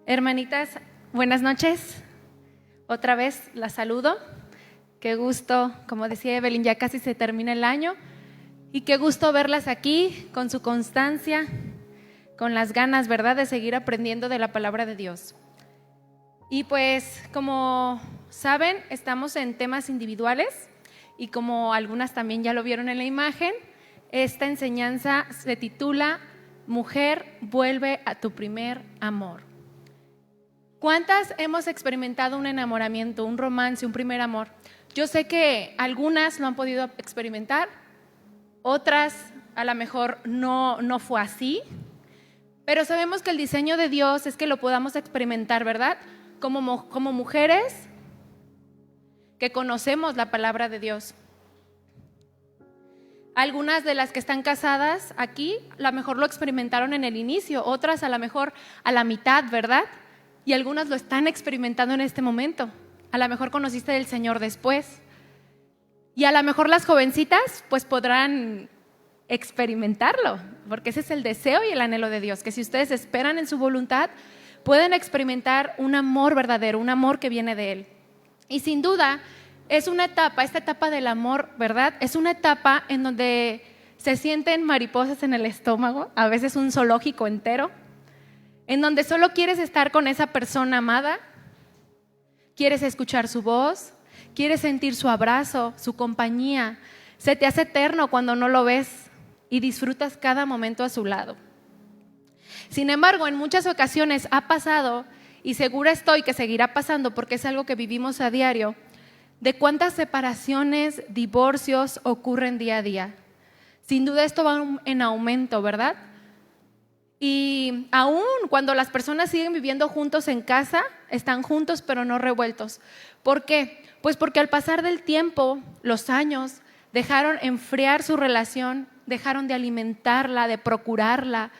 Hermanitas, buenas noches. Otra vez las saludo. Qué gusto, como decía Evelyn, ya casi se termina el año. Y qué gusto verlas aquí con su constancia, con las ganas, ¿verdad?, de seguir aprendiendo de la palabra de Dios. Y pues, como saben, estamos en temas individuales y como algunas también ya lo vieron en la imagen, esta enseñanza se titula Mujer, vuelve a tu primer amor. ¿Cuántas hemos experimentado un enamoramiento, un romance, un primer amor? Yo sé que algunas lo han podido experimentar, otras a lo mejor no fue así, pero sabemos que el diseño de Dios es que lo podamos experimentar, ¿verdad? Como mujeres que conocemos la palabra de Dios. Algunas de las que están casadas aquí, a lo mejor lo experimentaron en el inicio, otras a lo mejor a la mitad, ¿verdad? Y algunas lo están experimentando en este momento. A lo mejor conociste del Señor después. Y a lo mejor las jovencitas pues podrán experimentarlo, porque ese es el deseo y el anhelo de Dios, que si ustedes esperan en su voluntad, pueden experimentar un amor verdadero, un amor que viene de Él. Y sin duda es una etapa, esta etapa del amor, ¿verdad? Es una etapa en donde se sienten mariposas en el estómago, a veces un zoológico entero, en donde solo quieres estar con esa persona amada, quieres escuchar su voz, quieres sentir su abrazo, su compañía, se te hace eterno cuando no lo ves y disfrutas cada momento a su lado. Sin embargo, en muchas ocasiones ha pasado, y segura estoy que seguirá pasando porque es algo que vivimos a diario, de cuántas separaciones, divorcios ocurren día a día. Sin duda esto va en aumento, ¿verdad? Y aún cuando las personas siguen viviendo juntos en casa, están juntos pero no revueltos. ¿Por qué? Pues porque al pasar del tiempo, los años, dejaron enfriar su relación, dejaron de alimentarla, de procurarla,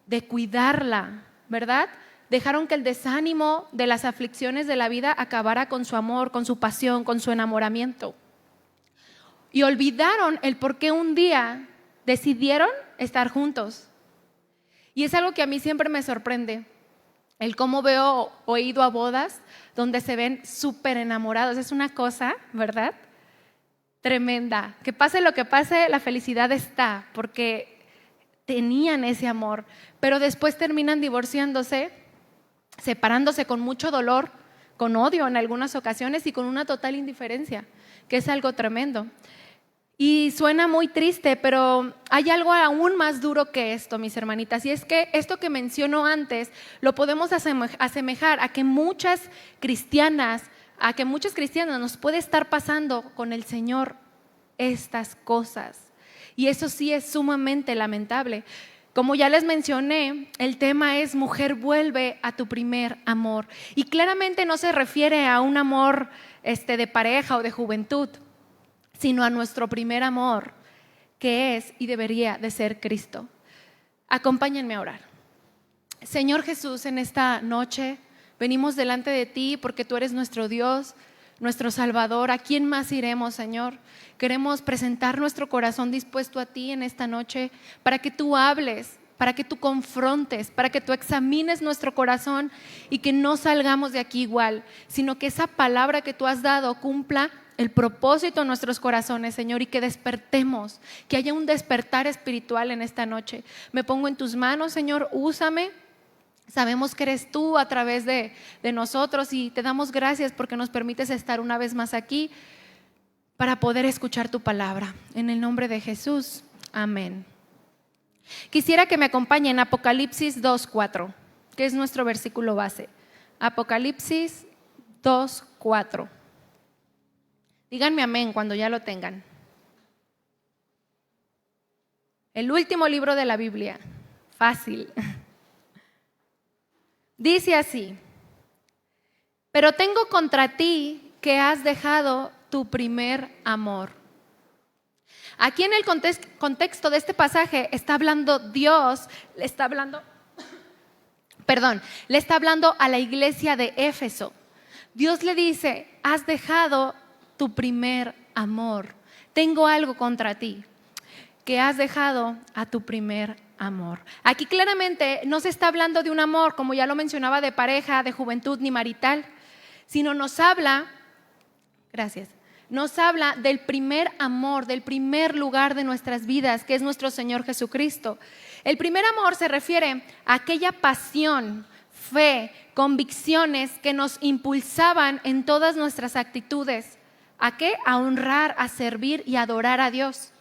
de cuidarla, ¿verdad? Dejaron que el desánimo de las aflicciones de la vida acabara con su amor, con su pasión, con su enamoramiento. Y olvidaron el por qué un día decidieron estar juntos. Y es algo que a mí siempre me sorprende, el cómo veo o he ido a bodas donde se ven súper enamorados. Es una cosa, ¿verdad?, tremenda. Que pase lo que pase, la felicidad está, porque tenían ese amor, pero después terminan divorciándose, separándose con mucho dolor, con odio en algunas ocasiones y con una total indiferencia, que es algo tremendo. Y suena muy triste, pero hay algo aún más duro que esto, mis hermanitas, y es que esto que menciono antes lo podemos asemejar a que muchas cristianas nos puede estar pasando con el Señor estas cosas. Y eso sí es sumamente lamentable. Como ya les mencioné, el tema es mujer, vuelve a tu primer amor. Y claramente no se refiere a un amor de pareja o de juventud, sino a nuestro primer amor, que es y debería de ser Cristo. Acompáñenme a orar. Señor Jesús, en esta noche venimos delante de ti porque tú eres nuestro Dios, nuestro Salvador. ¿A quién más iremos, Señor? Queremos presentar nuestro corazón dispuesto a ti en esta noche para que tú hables, para que tú confrontes, para que tú examines nuestro corazón y que no salgamos de aquí igual, sino que esa palabra que tú has dado cumpla el propósito en nuestros corazones, Señor, y que despertemos, que haya un despertar espiritual en esta noche. Me pongo en tus manos, Señor, úsame. Sabemos que eres tú a través de nosotros y te damos gracias porque nos permites estar una vez más aquí para poder escuchar tu palabra. En el nombre de Jesús, amén. Quisiera que me acompañen a Apocalipsis 2:4, que es nuestro versículo base. Apocalipsis 2:4. Díganme amén cuando ya lo tengan. El último libro de la Biblia, fácil. Dice así: pero tengo contra ti que has dejado tu primer amor. Aquí en el contexto de este pasaje está hablando Dios, le está hablando a la iglesia de Éfeso. Dios le dice: has dejado tu primer amor. Tengo algo contra ti, que has dejado a tu primer amor. Aquí claramente no se está hablando de un amor, como ya lo mencionaba, de pareja, de juventud ni marital, sino nos habla del primer amor, del primer lugar de nuestras vidas, que es nuestro Señor Jesucristo. El primer amor se refiere a aquella pasión, fe, convicciones que nos impulsaban en todas nuestras actitudes. ¿A qué? A honrar, a servir y adorar a Dios.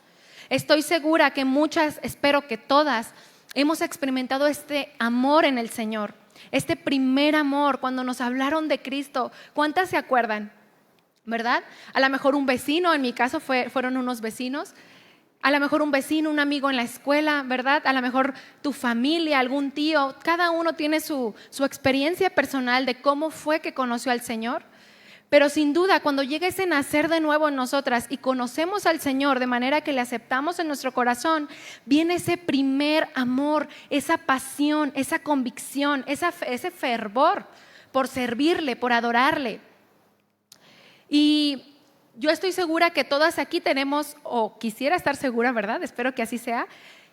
Estoy segura que muchas, espero que todas, hemos experimentado este amor en el Señor, este primer amor. Cuando nos hablaron de Cristo, ¿cuántas se acuerdan? ¿Verdad? A lo mejor un vecino, en mi caso fueron unos vecinos, a lo mejor un vecino, un amigo en la escuela, ¿verdad? A lo mejor tu familia, algún tío, cada uno tiene su experiencia personal de cómo fue que conoció al Señor. Pero sin duda, cuando llega ese nacer de nuevo en nosotras y conocemos al Señor de manera que le aceptamos en nuestro corazón, viene ese primer amor, esa pasión, esa convicción, ese fervor por servirle, por adorarle. Y yo estoy segura que todas aquí tenemos, o quisiera estar segura, ¿verdad? Espero que así sea,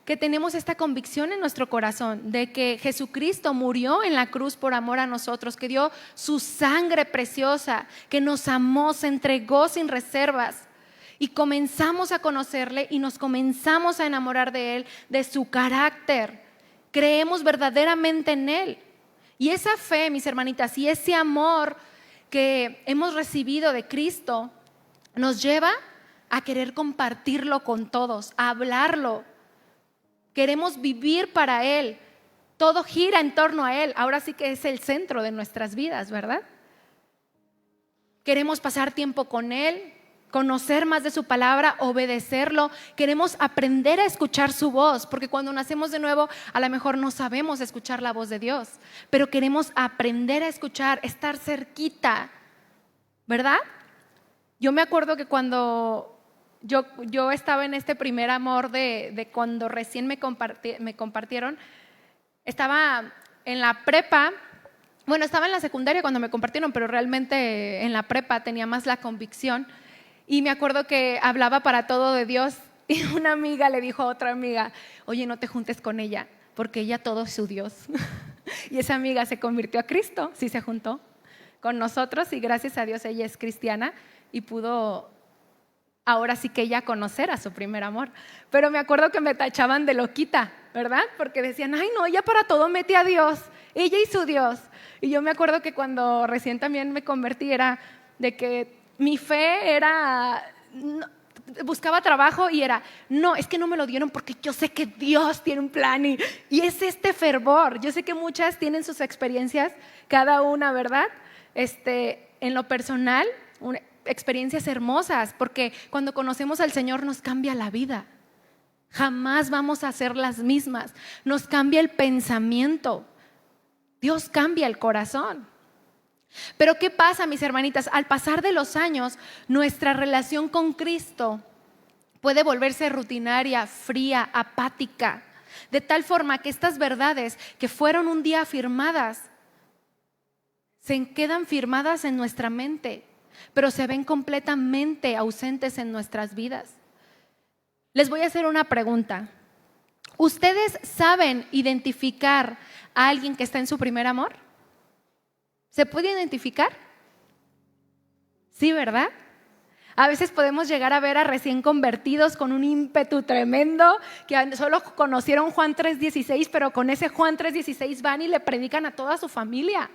que tenemos esta convicción en nuestro corazón de que Jesucristo murió en la cruz por amor a nosotros, que dio su sangre preciosa, que nos amó, se entregó sin reservas. Y comenzamos a conocerle y nos comenzamos a enamorar de Él, de su carácter. Creemos verdaderamente en Él. Y esa fe, mis hermanitas, y ese amor que hemos recibido de Cristo nos lleva a querer compartirlo con todos, a hablarlo. Queremos vivir para Él. Todo gira en torno a Él. Ahora sí que es el centro de nuestras vidas, ¿verdad? Queremos pasar tiempo con Él, conocer más de su palabra, obedecerlo. Queremos aprender a escuchar su voz, porque cuando nacemos de nuevo a lo mejor no sabemos escuchar la voz de Dios, pero queremos aprender a escuchar, estar cerquita, ¿verdad? Yo me acuerdo que cuando yo estaba en este primer amor de cuando recién me compartieron, estaba en la prepa. Bueno, estaba en la secundaria cuando me compartieron, pero realmente en la prepa tenía más la convicción. Y me acuerdo que hablaba para todo de Dios y una amiga le dijo a otra amiga, oye, no te juntes con ella, porque ella todo es su Dios. Y esa amiga se convirtió a Cristo, sí se juntó con nosotros y gracias a Dios ella es cristiana y pudo ahora sí que ella conocer a su primer amor. Pero me acuerdo que me tachaban de loquita, ¿verdad? Porque decían, ay no, ella para todo mete a Dios, ella y su Dios. Y yo me acuerdo que cuando recién también me convertí era de que mi fe era, buscaba trabajo y era, no, es que no me lo dieron porque yo sé que Dios tiene un plan y es este fervor. Yo sé que muchas tienen sus experiencias, cada una, ¿verdad? En lo personal, experiencias hermosas, porque cuando conocemos al Señor nos cambia la vida. Jamás vamos a ser las mismas. Nos cambia el pensamiento. Dios cambia el corazón. Pero ¿qué pasa, mis hermanitas? Al pasar de los años, nuestra relación con Cristo puede volverse rutinaria, fría, apática, de tal forma que estas verdades que fueron un día afirmadas se quedan firmadas en nuestra mente, pero se ven completamente ausentes en nuestras vidas. Les voy a hacer una pregunta. ¿Ustedes saben identificar a alguien que está en su primer amor? ¿Se puede identificar? Sí, ¿verdad? A veces podemos llegar a ver a recién convertidos con un ímpetu tremendo, que solo conocieron Juan 3:16, pero con ese Juan 3:16 van y le predican a toda su familia.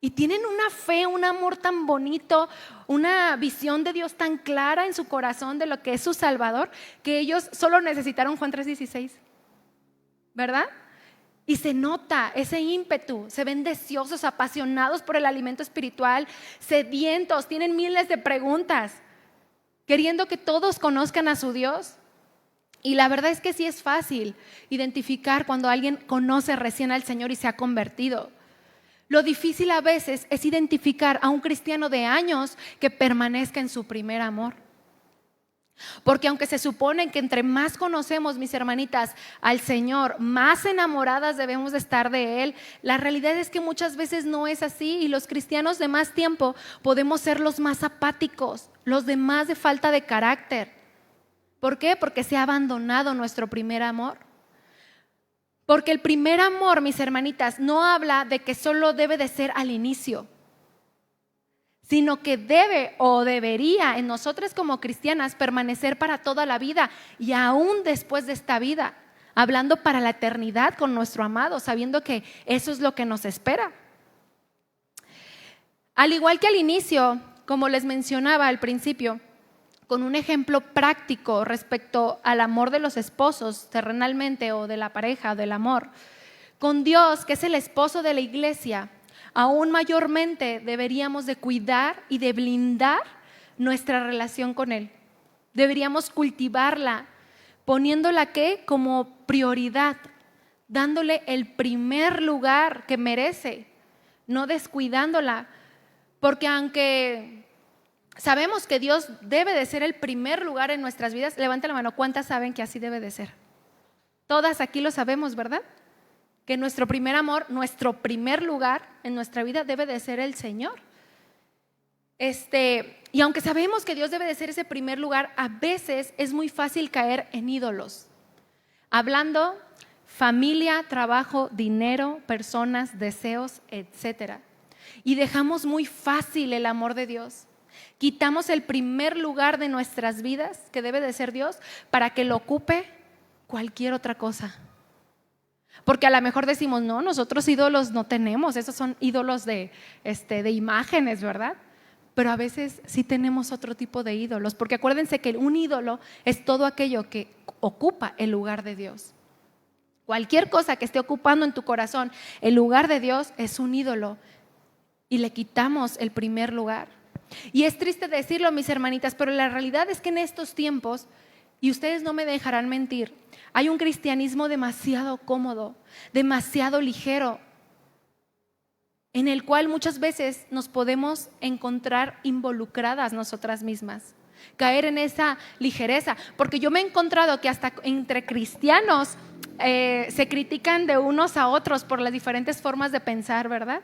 Y tienen una fe, un amor tan bonito, una visión de Dios tan clara en su corazón de lo que es su Salvador, que ellos solo necesitaron Juan 3:16, ¿verdad? Y se nota ese ímpetu, se ven deseosos, apasionados por el alimento espiritual, sedientos, tienen miles de preguntas, queriendo que todos conozcan a su Dios. Y la verdad es que sí es fácil identificar cuando alguien conoce recién al Señor y se ha convertido. Lo difícil a veces es identificar a un cristiano de años que permanezca en su primer amor. Porque aunque se supone que entre más conocemos, mis hermanitas, al Señor, más enamoradas debemos de estar de Él, la realidad es que muchas veces no es así y los cristianos de más tiempo podemos ser los más apáticos, los de más de falta de carácter. ¿Por qué? Porque se ha abandonado nuestro primer amor. Porque el primer amor, mis hermanitas, no habla de que solo debe de ser al inicio, sino que debe o debería en nosotras como cristianas permanecer para toda la vida y aún después de esta vida, hablando para la eternidad con nuestro amado, sabiendo que eso es lo que nos espera. Al igual que al inicio, como les mencionaba al principio, con un ejemplo práctico respecto al amor de los esposos terrenalmente o de la pareja o del amor, con Dios, que es el esposo de la iglesia, aún mayormente deberíamos de cuidar y de blindar nuestra relación con Él. Deberíamos cultivarla, poniéndola ¿qué? Como prioridad, dándole el primer lugar que merece, no descuidándola, porque aunque sabemos que Dios debe de ser el primer lugar en nuestras vidas, levanta la mano, ¿cuántas saben que así debe de ser? Todas aquí lo sabemos, ¿verdad? Que nuestro primer amor, nuestro primer lugar en nuestra vida debe de ser el Señor. Y aunque sabemos que Dios debe de ser ese primer lugar, a veces es muy fácil caer en ídolos. Hablando familia, trabajo, dinero, personas, deseos, etcétera. Y dejamos muy fácil el amor de Dios. Quitamos el primer lugar de nuestras vidas, que debe de ser Dios, para que lo ocupe cualquier otra cosa. Porque a lo mejor decimos, no, nosotros ídolos no tenemos, esos son ídolos de imágenes, ¿verdad? Pero a veces sí tenemos otro tipo de ídolos, porque acuérdense que un ídolo es todo aquello que ocupa el lugar de Dios. Cualquier cosa que esté ocupando en tu corazón el lugar de Dios es un ídolo y le quitamos el primer lugar. Y es triste decirlo, mis hermanitas, pero la realidad es que en estos tiempos, y ustedes no me dejarán mentir, hay un cristianismo demasiado cómodo, demasiado ligero, en el cual muchas veces nos podemos encontrar involucradas nosotras mismas, caer en esa ligereza, porque yo me he encontrado que hasta entre cristianos se critican de unos a otros por las diferentes formas de pensar, ¿verdad?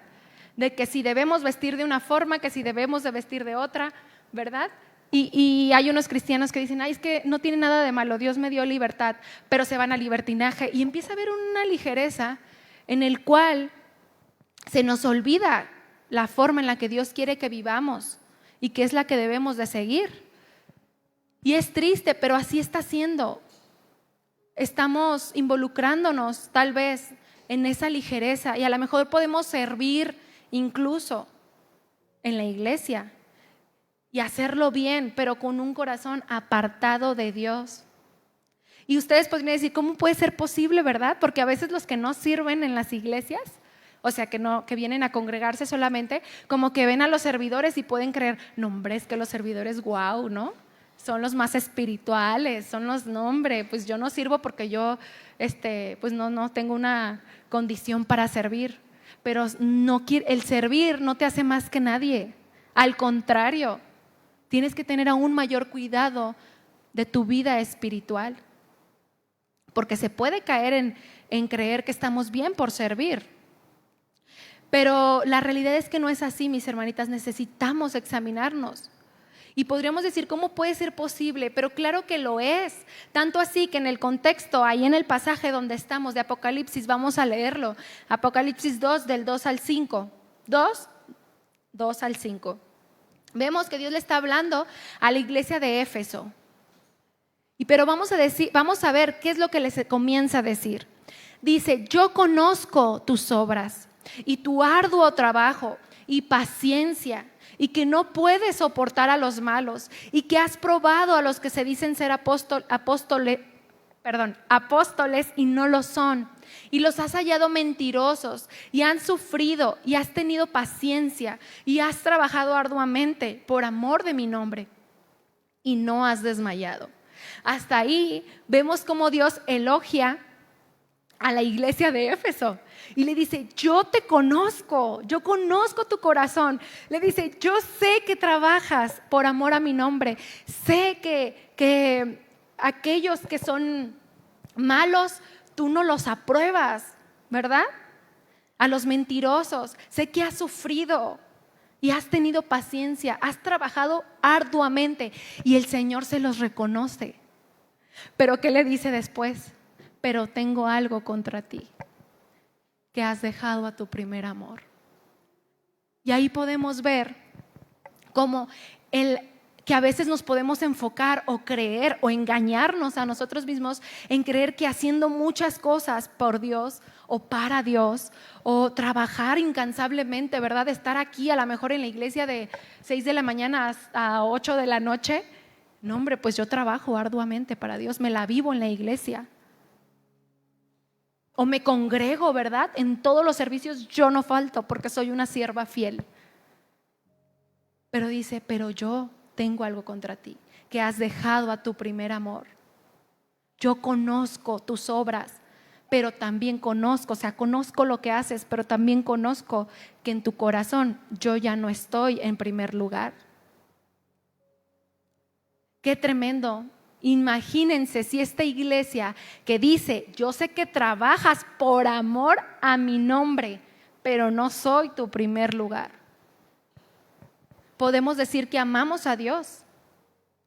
De que si debemos vestir de una forma, que si debemos de vestir de otra, ¿verdad? Y hay unos cristianos que dicen, ay, es que no tiene nada de malo, Dios me dio libertad, pero se van al libertinaje y empieza a haber una ligereza en el cual se nos olvida la forma en la que Dios quiere que vivamos y que es la que debemos de seguir. Y es triste, pero así está siendo. Estamos involucrándonos tal vez en esa ligereza y a lo mejor podemos servir incluso en la iglesia y hacerlo bien, pero con un corazón apartado de Dios. Y ustedes podrían decir, ¿cómo puede ser posible, verdad? Porque a veces los que no sirven en las iglesias, o sea, que vienen a congregarse solamente, como que ven a los servidores y pueden creer, no, hombre, es que los servidores, guau, ¿no? Son los más espirituales, son los, no, hombre, pues yo no sirvo porque yo, pues no tengo una condición para servir. Pero el servir no te hace más que nadie. Al contrario, tienes que tener aún mayor cuidado de tu vida espiritual. Porque se puede caer en creer que estamos bien por servir. Pero la realidad es que no es así, mis hermanitas. Necesitamos examinarnos. Y podríamos decir, ¿cómo puede ser posible? Pero claro que lo es. Tanto así que en el contexto, ahí en el pasaje donde estamos de Apocalipsis, vamos a leerlo. Apocalipsis 2, del 2 al 5. 2 al 5. Vemos que Dios le está hablando a la iglesia de Éfeso. Pero vamos a ver qué es lo que les comienza a decir. Dice, yo conozco tus obras y tu arduo trabajo y paciencia, y que no puedes soportar a los malos, y que has probado a los que se dicen ser apóstoles y no lo son, y los has hallado mentirosos, y han sufrido, y has tenido paciencia, y has trabajado arduamente por amor de mi nombre, y no has desmayado. Hasta ahí vemos cómo Dios elogia a la iglesia de Éfeso y le dice, yo te conozco, yo conozco tu corazón. Le dice, yo sé que trabajas por amor a mi nombre, sé que aquellos que son malos tú no los apruebas, ¿verdad? A los mentirosos, sé que has sufrido y has tenido paciencia, has trabajado arduamente y el Señor se los reconoce. Pero ¿qué le dice después? pero tengo algo contra ti, que has dejado a tu primer amor. Y ahí podemos ver cómo que a veces nos podemos enfocar o creer o engañarnos a nosotros mismos en creer que haciendo muchas cosas por Dios o para Dios o trabajar incansablemente, ¿verdad? Estar aquí a lo mejor en la iglesia de 6 de la mañana a 8 de la noche. No, hombre, pues yo trabajo arduamente para Dios, me la vivo en la iglesia. O me congrego, ¿verdad? En todos los servicios yo no falto porque soy una sierva fiel. Pero dice, pero yo tengo algo contra ti, que has dejado a tu primer amor. Yo conozco tus obras, pero también conozco lo que haces, pero también conozco que en tu corazón yo ya no estoy en primer lugar. Qué tremendo. Imagínense si esta iglesia que dice, yo sé que trabajas por amor a mi nombre, pero no soy tu primer lugar. Podemos decir que amamos a Dios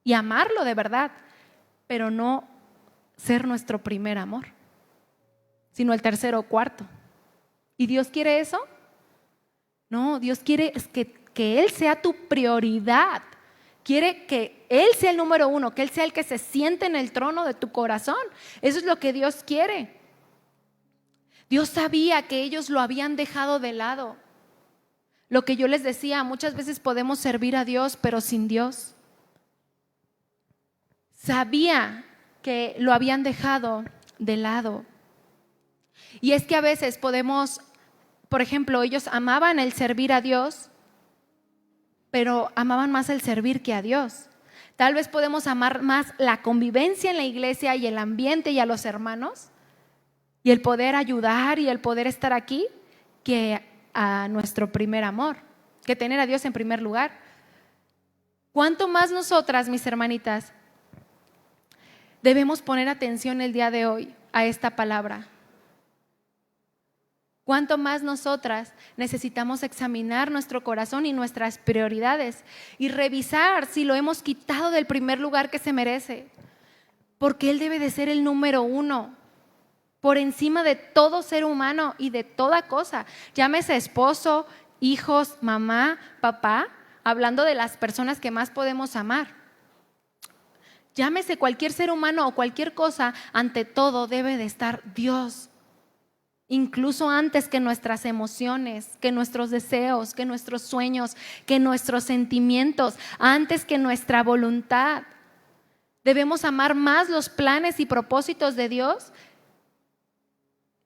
y amarlo de verdad, pero no ser nuestro primer amor, sino el tercero o cuarto. ¿Y Dios quiere eso? No, Dios quiere que Él sea tu prioridad. Quiere que Él sea el número uno, que Él sea el que se siente en el trono de tu corazón. Eso es lo que Dios quiere. Dios sabía que ellos lo habían dejado de lado. Lo que yo les decía, muchas veces podemos servir a Dios, pero sin Dios. Sabía que lo habían dejado de lado. Y es que a veces podemos, por ejemplo, ellos amaban el servir a Dios, pero amaban más el servir que a Dios. Tal vez podemos amar más la convivencia en la iglesia y el ambiente y a los hermanos y el poder ayudar y el poder estar aquí que a nuestro primer amor, que tener a Dios en primer lugar. ¿Cuánto más nosotras, mis hermanitas, debemos poner atención el día de hoy a esta palabra? ¿Cuánto más nosotras necesitamos examinar nuestro corazón y nuestras prioridades y revisar si lo hemos quitado del primer lugar que se merece? Porque Él debe de ser el número uno, por encima de todo ser humano y de toda cosa. Llámese esposo, hijos, mamá, papá, hablando de las personas que más podemos amar. Llámese cualquier ser humano o cualquier cosa, ante todo debe de estar Dios. Incluso antes que nuestras emociones, que nuestros deseos, que nuestros sueños, que nuestros sentimientos, antes que nuestra voluntad. Debemos amar más los planes y propósitos de Dios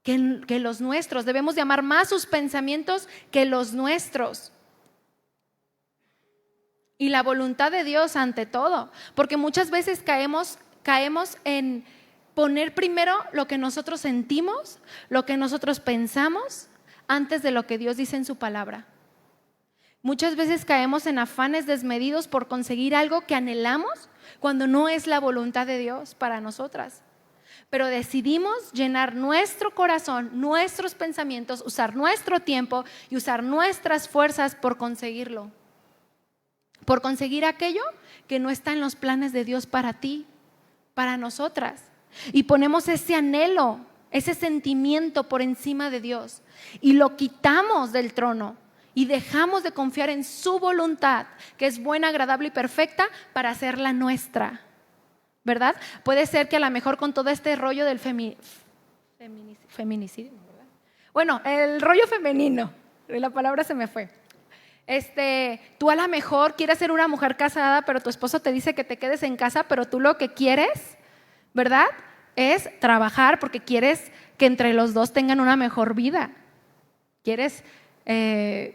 que los nuestros. Debemos de amar más sus pensamientos que los nuestros. Y la voluntad de Dios ante todo. Porque muchas veces caemos en poner primero lo que nosotros sentimos, lo que nosotros pensamos, antes de lo que Dios dice en su palabra. Muchas veces caemos en afanes desmedidos por conseguir algo que anhelamos cuando no es la voluntad de Dios para nosotras. Pero decidimos llenar nuestro corazón, nuestros pensamientos, usar nuestro tiempo y usar nuestras fuerzas por conseguirlo. Por conseguir aquello que no está en los planes de Dios para ti, para nosotras. Y ponemos ese anhelo, ese sentimiento por encima de Dios y lo quitamos del trono y dejamos de confiar en su voluntad, que es buena, agradable y perfecta, para hacerla nuestra. ¿Verdad? Puede ser que a lo mejor con todo este rollo del feminicidio, ¿verdad? Bueno, el rollo femenino, la palabra se me fue. Tú a lo mejor quieres ser una mujer casada, pero tu esposo te dice que te quedes en casa, pero tú lo que quieres, ¿verdad?, es trabajar porque quieres que entre los dos tengan una mejor vida. Quieres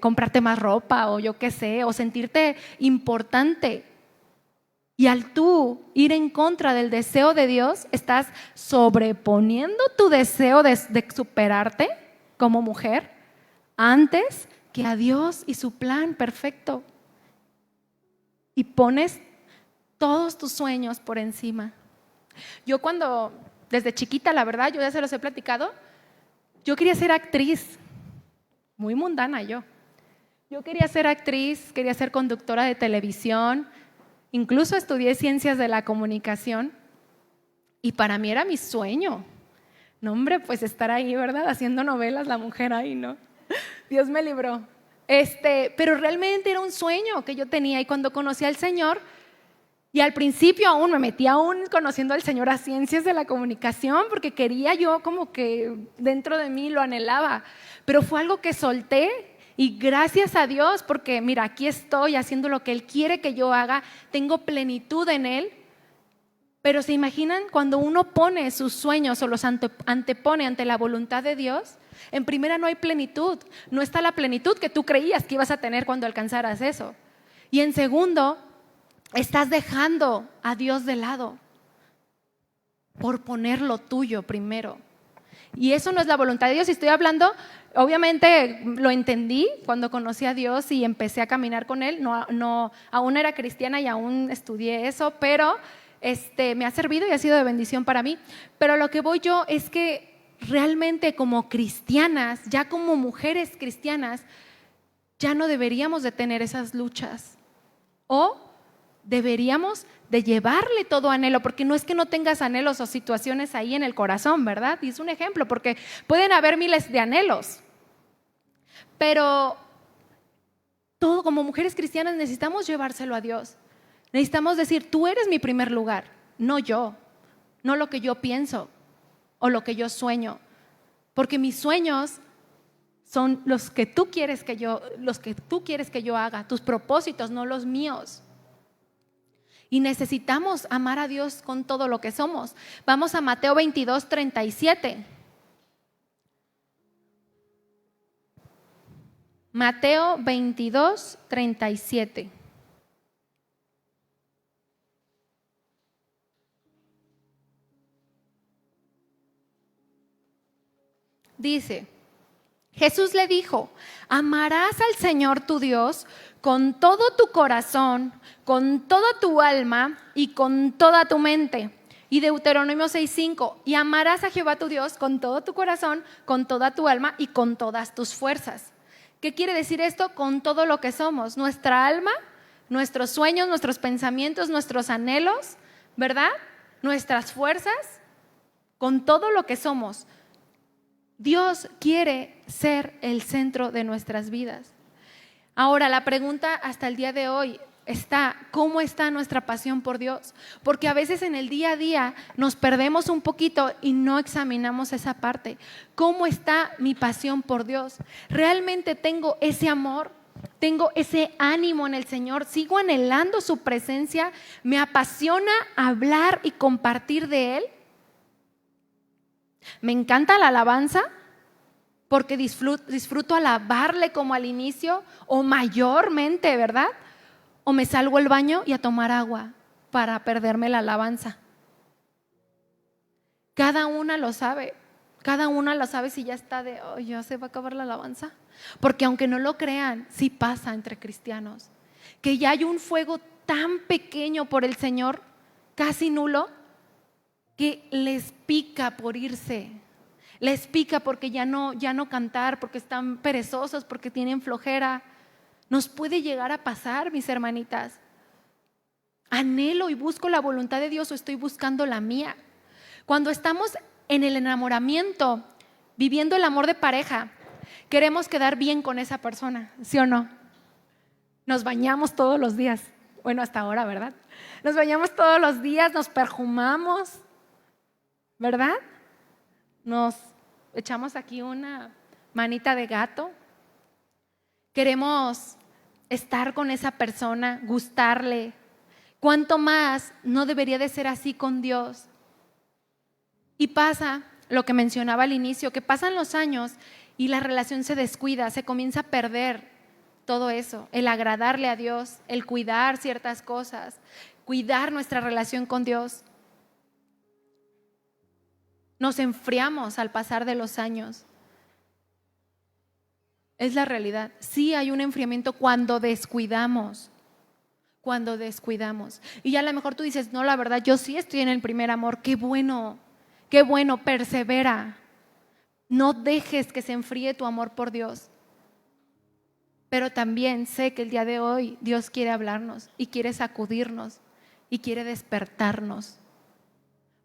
comprarte más ropa o yo qué sé, o sentirte importante. Y al tú ir en contra del deseo de Dios, estás sobreponiendo tu deseo de superarte como mujer antes que a Dios y su plan perfecto. Y pones todos tus sueños por encima. Yo desde chiquita, la verdad, yo ya se los he platicado, yo quería ser actriz, muy mundana yo. Yo quería ser actriz, quería ser conductora de televisión. Incluso estudié ciencias de la comunicación y para mí era mi sueño. No, hombre, pues estar ahí, ¿verdad? Haciendo novelas, la mujer ahí, ¿no? Dios me libró. Pero realmente era un sueño que yo tenía, y cuando conocí al Señor, y al principio aún me metí aún conociendo al Señor a ciencias de la comunicación, porque quería, yo como que dentro de mí lo anhelaba, pero fue algo que solté, y gracias a Dios, porque mira, aquí estoy haciendo lo que Él quiere que yo haga, tengo plenitud en Él. Pero ¿se imaginan cuando uno pone sus sueños o los antepone ante la voluntad de Dios? En primera, no hay plenitud, no está la plenitud que tú creías que ibas a tener cuando alcanzaras eso. Y en segundo, estás dejando a Dios de lado por poner lo tuyo primero. Y eso no es la voluntad de Dios. Y estoy hablando, obviamente lo entendí cuando conocí a Dios y empecé a caminar con Él. No, aún era cristiana y aún estudié eso, pero me ha servido y ha sido de bendición para mí. Pero lo que voy yo es que realmente como cristianas, ya como mujeres cristianas, ya no deberíamos de tener esas luchas. O deberíamos de llevarle todo anhelo, porque no es que no tengas anhelos o situaciones ahí en el corazón, ¿verdad? Y es un ejemplo, porque pueden haber miles de anhelos, pero todo como mujeres cristianas necesitamos llevárselo a Dios. Necesitamos decir, tú eres mi primer lugar, no yo, no lo que yo pienso o lo que yo sueño, porque mis sueños son los que tú quieres que yo haga, tus propósitos, no los míos. Y necesitamos amar a Dios con todo lo que somos. Vamos a Mateo 22:37. Mateo 22:37. Dice, Jesús le dijo, amarás al Señor tu Dios con todo tu corazón, con toda tu alma y con toda tu mente. Y Deuteronomio 6:5, y amarás a Jehová tu Dios con todo tu corazón, con toda tu alma y con todas tus fuerzas. ¿Qué quiere decir esto? Con todo lo que somos, nuestra alma, nuestros sueños, nuestros pensamientos, nuestros anhelos, ¿verdad? Nuestras fuerzas, con todo lo que somos. Dios quiere ser el centro de nuestras vidas. Ahora, la pregunta hasta el día de hoy está, ¿cómo está nuestra pasión por Dios? Porque a veces en el día a día nos perdemos un poquito y no examinamos esa parte. ¿Cómo está mi pasión por Dios? ¿Realmente tengo ese amor? ¿Tengo ese ánimo en el Señor? ¿Sigo anhelando su presencia? ¿Me apasiona hablar y compartir de Él? Me encanta la alabanza porque disfruto alabarle como al inicio o mayormente, ¿verdad? O me salgo al baño y a tomar agua para perderme la alabanza. Cada una lo sabe si ya está ya se va a acabar la alabanza. Porque aunque no lo crean, sí pasa entre cristianos, que ya hay un fuego tan pequeño por el Señor, casi nulo, que les pica por irse, les pica porque ya no cantar, porque están perezosos, porque tienen flojera. Nos puede llegar a pasar, mis hermanitas. Anhelo y busco la voluntad de Dios o estoy buscando la mía. Cuando estamos en el enamoramiento, viviendo el amor de pareja, queremos quedar bien con esa persona, ¿sí o no? Nos bañamos todos los días, bueno, hasta ahora, ¿verdad? Nos bañamos todos los días, nos perfumamos, ¿verdad? Nos echamos aquí una manita de gato. Queremos estar con esa persona, gustarle. ¿Cuánto más no debería de ser así con Dios? Y pasa lo que mencionaba al inicio, que pasan los años y la relación se descuida, se comienza a perder todo eso, el agradarle a Dios, el cuidar ciertas cosas, cuidar nuestra relación con Dios. Nos enfriamos al pasar de los años. Es la realidad. Sí hay un enfriamiento cuando descuidamos. Y ya a lo mejor tú dices, no, la verdad, yo sí estoy en el primer amor. Qué bueno, persevera. No dejes que se enfríe tu amor por Dios. Pero también sé que el día de hoy Dios quiere hablarnos y quiere sacudirnos y quiere despertarnos.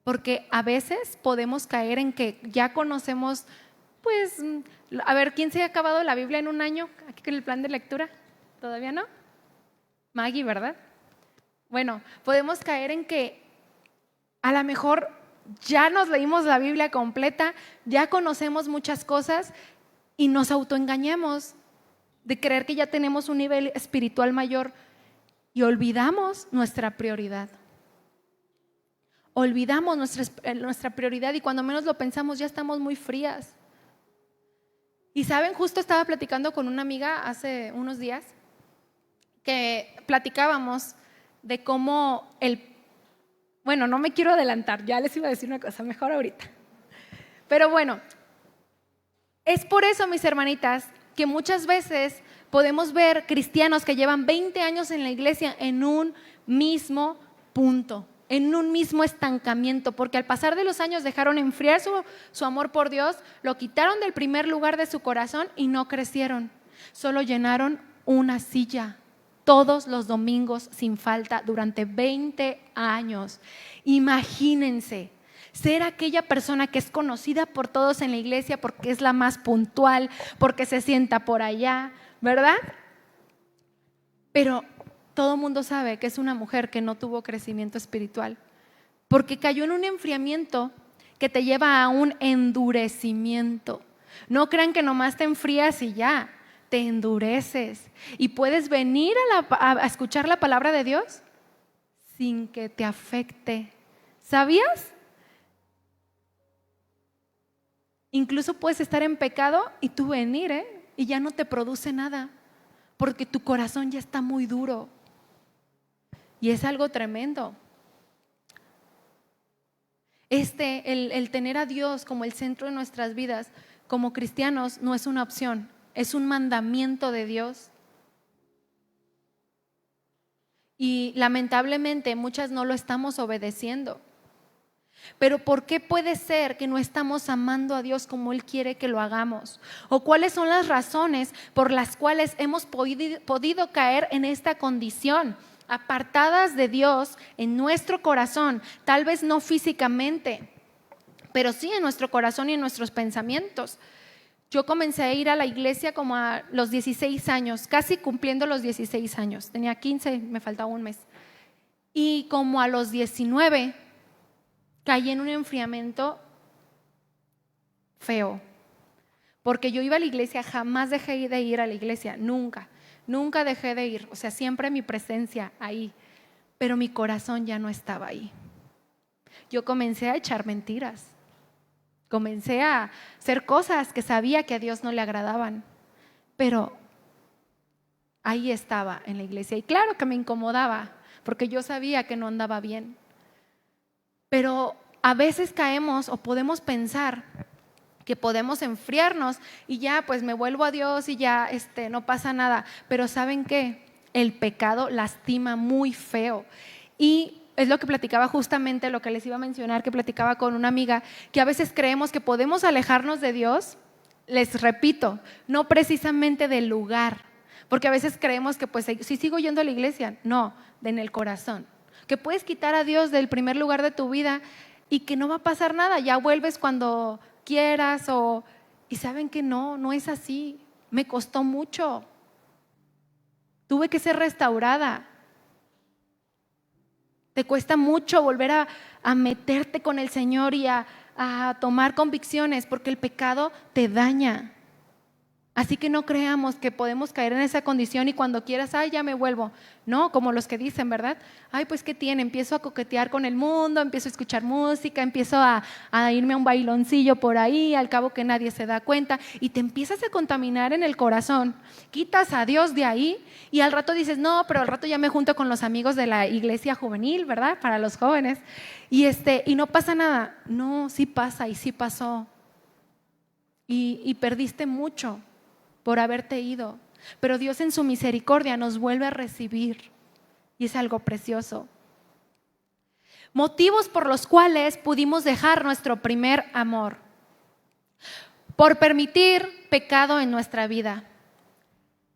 Porque a veces podemos caer en que ya conocemos, pues, a ver, ¿quién se ha acabado la Biblia en un año aquí con el plan de lectura? ¿Todavía no? Maggie, ¿verdad? Bueno, podemos caer en que a lo mejor ya nos leímos la Biblia completa, ya conocemos muchas cosas y nos autoengañamos de creer que ya tenemos un nivel espiritual mayor y olvidamos nuestra prioridad. Olvidamos nuestra prioridad y cuando menos lo pensamos ya estamos muy frías. Y saben, justo estaba platicando con una amiga hace unos días que platicábamos de cómo bueno, no me quiero adelantar, ya les iba a decir una cosa, mejor ahorita. Pero bueno, es por eso, mis hermanitas, que muchas veces podemos ver cristianos que llevan 20 años en la iglesia en un mismo punto, en un mismo estancamiento, porque al pasar de los años dejaron enfriar su amor por Dios, lo quitaron del primer lugar de su corazón y no crecieron, solo llenaron una silla todos los domingos sin falta durante 20 años. Imagínense ser aquella persona que es conocida por todos en la iglesia porque es la más puntual, porque se sienta por allá, ¿verdad? Pero todo el mundo sabe que es una mujer que no tuvo crecimiento espiritual, porque cayó en un enfriamiento que te lleva a un endurecimiento. No crean que nomás te enfrías y ya, te endureces y puedes venir a escuchar la palabra de Dios sin que te afecte. ¿Sabías? Incluso puedes estar en pecado y tú venir y ya no te produce nada porque tu corazón ya está muy duro y es algo tremendo. El tener a Dios como el centro de nuestras vidas como cristianos no es una opción, es un mandamiento de Dios. Y lamentablemente muchas no lo estamos obedeciendo. Pero ¿por qué puede ser que no estamos amando a Dios como Él quiere que lo hagamos? ¿O cuáles son las razones por las cuales hemos podido caer en esta condición? Apartadas de Dios en nuestro corazón, tal vez no físicamente, pero sí en nuestro corazón y en nuestros pensamientos. Yo comencé a ir a la iglesia como a los 16 años, casi cumpliendo los 16 años. Tenía 15, me faltaba un mes. Y como a los 19, caí en un enfriamiento feo. Porque yo iba a la iglesia, jamás dejé de ir a la iglesia, nunca dejé de ir. O sea, siempre mi presencia ahí, pero mi corazón ya no estaba ahí. Yo comencé a echar mentiras. Comencé a hacer cosas que sabía que a Dios no le agradaban, pero ahí estaba en la iglesia. Y claro que me incomodaba, porque yo sabía que no andaba bien. Pero a veces caemos o podemos pensar que podemos enfriarnos y ya pues me vuelvo a Dios y ya no pasa nada. Pero ¿saben qué? El pecado lastima muy feo. Y es lo que platicaba justamente, lo que les iba a mencionar, que platicaba con una amiga, que a veces creemos que podemos alejarnos de Dios, les repito, no precisamente del lugar, porque a veces creemos que pues si sigo yendo a la iglesia, no, en el corazón, que puedes quitar a Dios del primer lugar de tu vida y que no va a pasar nada, ya vuelves cuando quieras y saben que no es así, me costó mucho, tuve que ser restaurada. Te cuesta mucho volver a meterte con el Señor y a tomar convicciones porque el pecado te daña. Así que no creamos que podemos caer en esa condición y cuando quieras, ay, ya me vuelvo. No, como los que dicen, ¿verdad? Ay, pues ¿qué tiene? Empiezo a coquetear con el mundo, empiezo a escuchar música, empiezo a irme a un bailoncillo por ahí, al cabo que nadie se da cuenta y te empiezas a contaminar en el corazón. Quitas a Dios de ahí y al rato dices, no, pero al rato ya me junto con los amigos de la iglesia juvenil, ¿verdad? Para los jóvenes. Y no pasa nada. No, sí pasa y sí pasó. Y perdiste mucho por haberte ido, pero Dios en su misericordia nos vuelve a recibir y es algo precioso. Motivos por los cuales pudimos dejar nuestro primer amor: por permitir pecado en nuestra vida.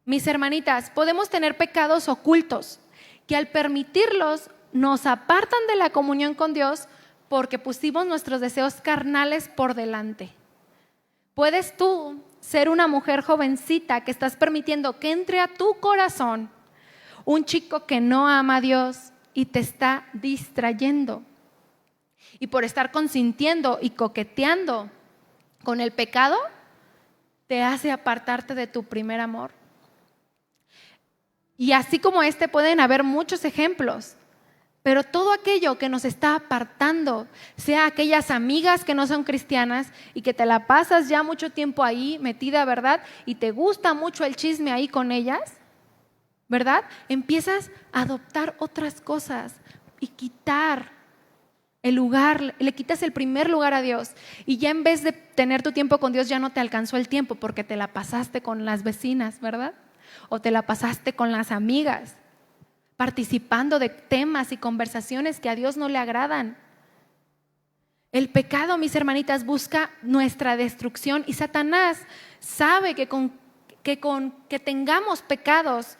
Mis hermanitas, podemos tener pecados ocultos que al permitirlos nos apartan de la comunión con Dios porque pusimos nuestros deseos carnales por delante. Puedes tú ser una mujer jovencita que estás permitiendo que entre a tu corazón un chico que no ama a Dios y te está distrayendo. Y por estar consintiendo y coqueteando con el pecado, te hace apartarte de tu primer amor. Y así como pueden haber muchos ejemplos, pero todo aquello que nos está apartando, sea aquellas amigas que no son cristianas y que te la pasas ya mucho tiempo ahí metida, ¿verdad? Y te gusta mucho el chisme ahí con ellas, ¿verdad? Empiezas a adoptar otras cosas y quitar el lugar, le quitas el primer lugar a Dios. Y ya en vez de tener tu tiempo con Dios, ya no te alcanzó el tiempo porque te la pasaste con las vecinas, ¿verdad? O te la pasaste con las amigas, participando de temas y conversaciones que a Dios no le agradan. El pecado, mis hermanitas, busca nuestra destrucción y Satanás sabe que que tengamos pecados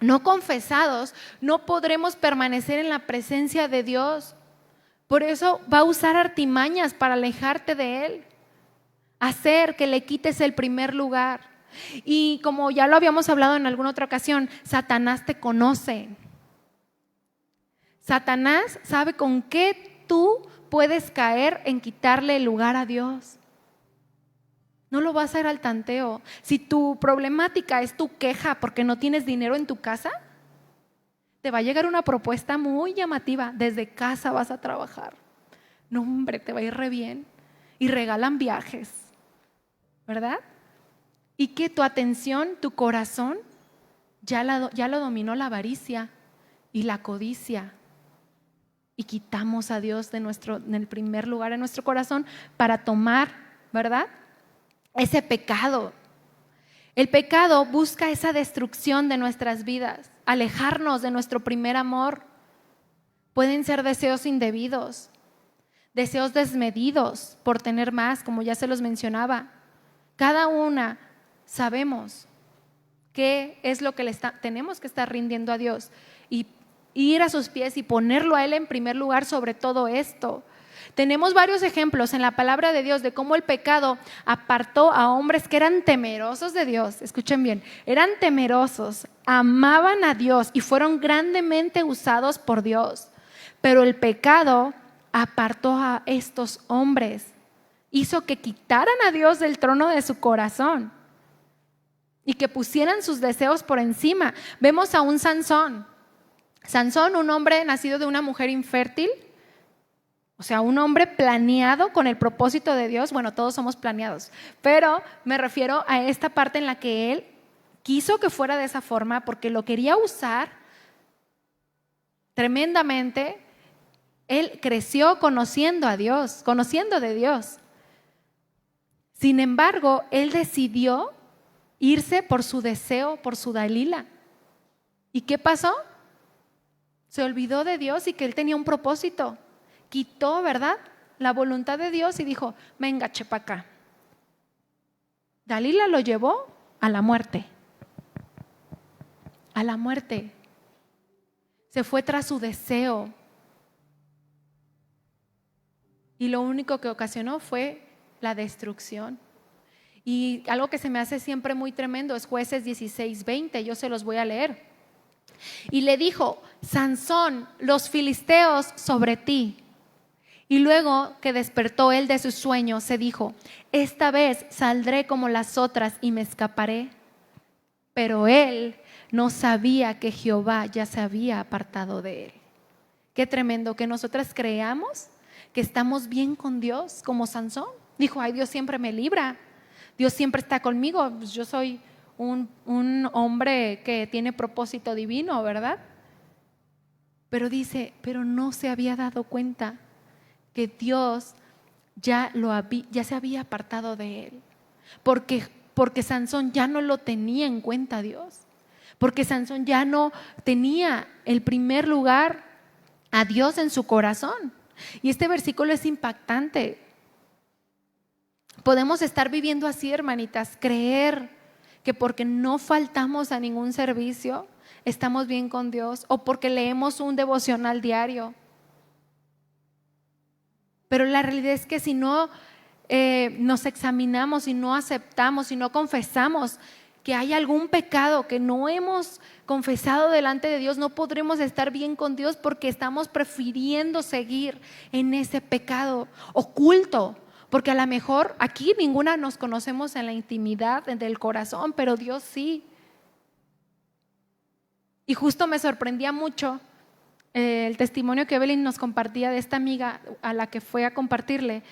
no confesados, no podremos permanecer en la presencia de Dios. Por eso va a usar artimañas para alejarte de Él, hacer que le quites el primer lugar. Y como ya lo habíamos hablado en alguna otra ocasión, Satanás te conoce. Satanás sabe con qué tú puedes caer en quitarle el lugar a Dios. No lo va a hacer al tanteo. Si tu problemática es tu queja porque no tienes dinero en tu casa, te va a llegar una propuesta muy llamativa. Desde casa vas a trabajar. No, hombre, te va a ir re bien. Y regalan viajes, ¿verdad? Y que tu atención, tu corazón, ya lo dominó la avaricia y la codicia. Y quitamos a Dios en el primer lugar en nuestro corazón para tomar, ¿verdad? Ese pecado. El pecado busca esa destrucción de nuestras vidas, alejarnos de nuestro primer amor. Pueden ser deseos indebidos, deseos desmedidos por tener más, como ya se los mencionaba. Cada una sabemos qué es lo que tenemos que estar rindiendo a Dios y ir a sus pies y ponerlo a Él en primer lugar sobre todo esto. Tenemos varios ejemplos en la palabra de Dios de cómo el pecado apartó a hombres que eran temerosos de Dios. Escuchen bien, eran temerosos, amaban a Dios y fueron grandemente usados por Dios. Pero el pecado apartó a estos hombres, hizo que quitaran a Dios del trono de su corazón y que pusieran sus deseos por encima. Vemos a un Sansón, un hombre nacido de una mujer infértil. O sea, un hombre planeado con el propósito de Dios. Bueno, todos somos planeados, pero me refiero a esta parte en la que él quiso que fuera de esa forma porque lo quería usar tremendamente. Él creció conociendo a Dios, conociendo de Dios. Sin embargo, él decidió irse por su deseo, por su Dalila. ¿Y qué pasó? Se olvidó de Dios y que él tenía un propósito. Quitó, ¿verdad?, la voluntad de Dios y dijo, venga, chepa acá. Dalila lo llevó a la muerte. A la muerte. Se fue tras su deseo. Y lo único que ocasionó fue la destrucción. Y algo que se me hace siempre muy tremendo es Jueces 16:20. Yo se los voy a leer. Y le dijo, Sansón, los filisteos sobre ti. Y luego que despertó él de su sueño, se dijo, esta vez saldré como las otras y me escaparé. Pero él no sabía que Jehová ya se había apartado de él. Qué tremendo que nosotras creamos que estamos bien con Dios, como Sansón. Dijo, ay, Dios siempre me libra, Dios siempre está conmigo. Pues yo soy un hombre que tiene propósito divino, ¿verdad? Pero dice, pero no se había dado cuenta que Dios ya se había apartado de él, porque Sansón ya no lo tenía en cuenta a Dios, porque Sansón ya no tenía el primer lugar a Dios en su corazón. Y este versículo es impactante. Podemos estar viviendo así, hermanitas, creer que porque no faltamos a ningún servicio estamos bien con Dios, o porque leemos un devocional diario. Pero la realidad es que si no nos examinamos, si no aceptamos, si no confesamos que hay algún pecado que no hemos confesado delante de Dios, no podremos estar bien con Dios porque estamos prefiriendo seguir en ese pecado oculto. Porque a lo mejor aquí ninguna nos conocemos en la intimidad del corazón, pero Dios sí. Y justo me sorprendía mucho el testimonio que Evelyn nos compartía de esta amiga a la que fue a compartirle.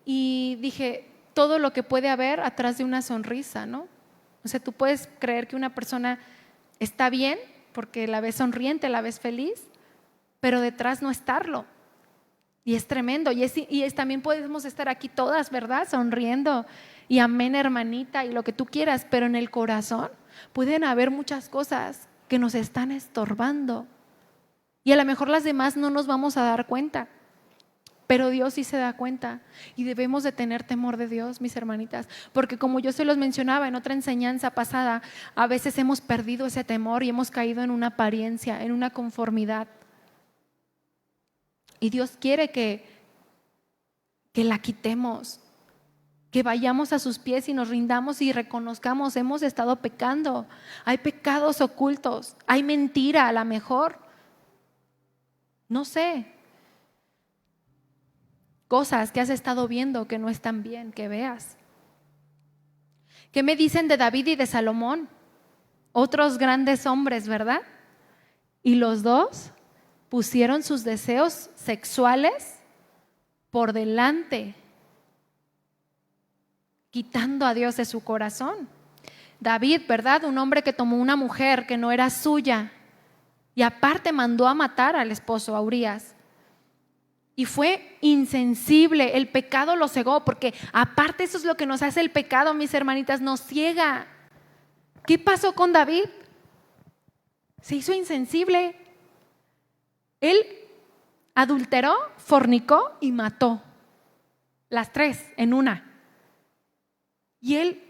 Y dije, todo lo que puede haber atrás de una sonrisa, ¿no? O sea, tú puedes creer que una persona está bien porque la ves sonriente, la ves feliz, pero detrás no estarlo. Y es tremendo. También podemos estar aquí todas, ¿verdad? Sonriendo y amén, hermanita, y lo que tú quieras, pero en el corazón pueden haber muchas cosas que nos están estorbando. Y a lo mejor las demás no nos vamos a dar cuenta, pero Dios sí se da cuenta y debemos de tener temor de Dios, mis hermanitas, porque como yo se los mencionaba en otra enseñanza pasada, a veces hemos perdido ese temor y hemos caído en una apariencia, en una conformidad. Y Dios quiere que la quitemos, que vayamos a sus pies y nos rindamos y reconozcamos, hemos estado pecando, hay pecados ocultos, hay mentira a lo mejor, no sé, cosas que has estado viendo que no están bien, que veas. ¿Qué me dicen de David y de Salomón? Otros grandes hombres, ¿verdad? Y los dos pusieron sus deseos sexuales por delante, quitando a Dios de su corazón. David, ¿verdad? Un hombre que tomó una mujer que no era suya y aparte mandó a matar al esposo, a Urías. Y fue insensible, el pecado lo cegó, porque aparte eso es lo que nos hace el pecado, mis hermanitas, nos ciega. ¿Qué pasó con David? Se hizo insensible. Él adulteró, fornicó y mató. Las tres en una. Y él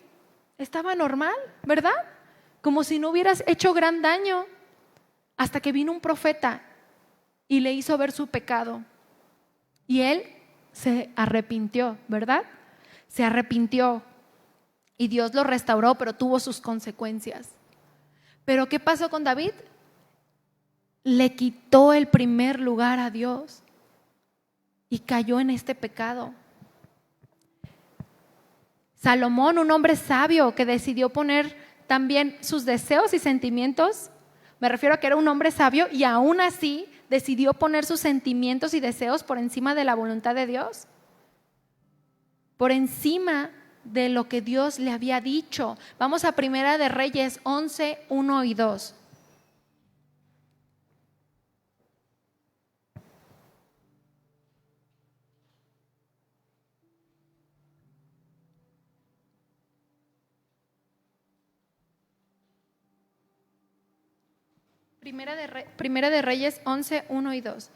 estaba normal, ¿verdad? Como si no hubieras hecho gran daño. Hasta que vino un profeta y le hizo ver su pecado. Y él se arrepintió, ¿verdad? Se arrepintió y Dios lo restauró, pero tuvo sus consecuencias. ¿Pero qué pasó con David? Le quitó el primer lugar a Dios y cayó en este pecado. Salomón, un hombre sabio que decidió poner también sus deseos y sentimientos, me refiero a que era un hombre sabio y aún así decidió poner sus sentimientos y deseos por encima de la voluntad de Dios, por encima de lo que Dios le había dicho. Vamos a Primera de Reyes 11, 1 y 2. Primera de Reyes 11, 1 y 2.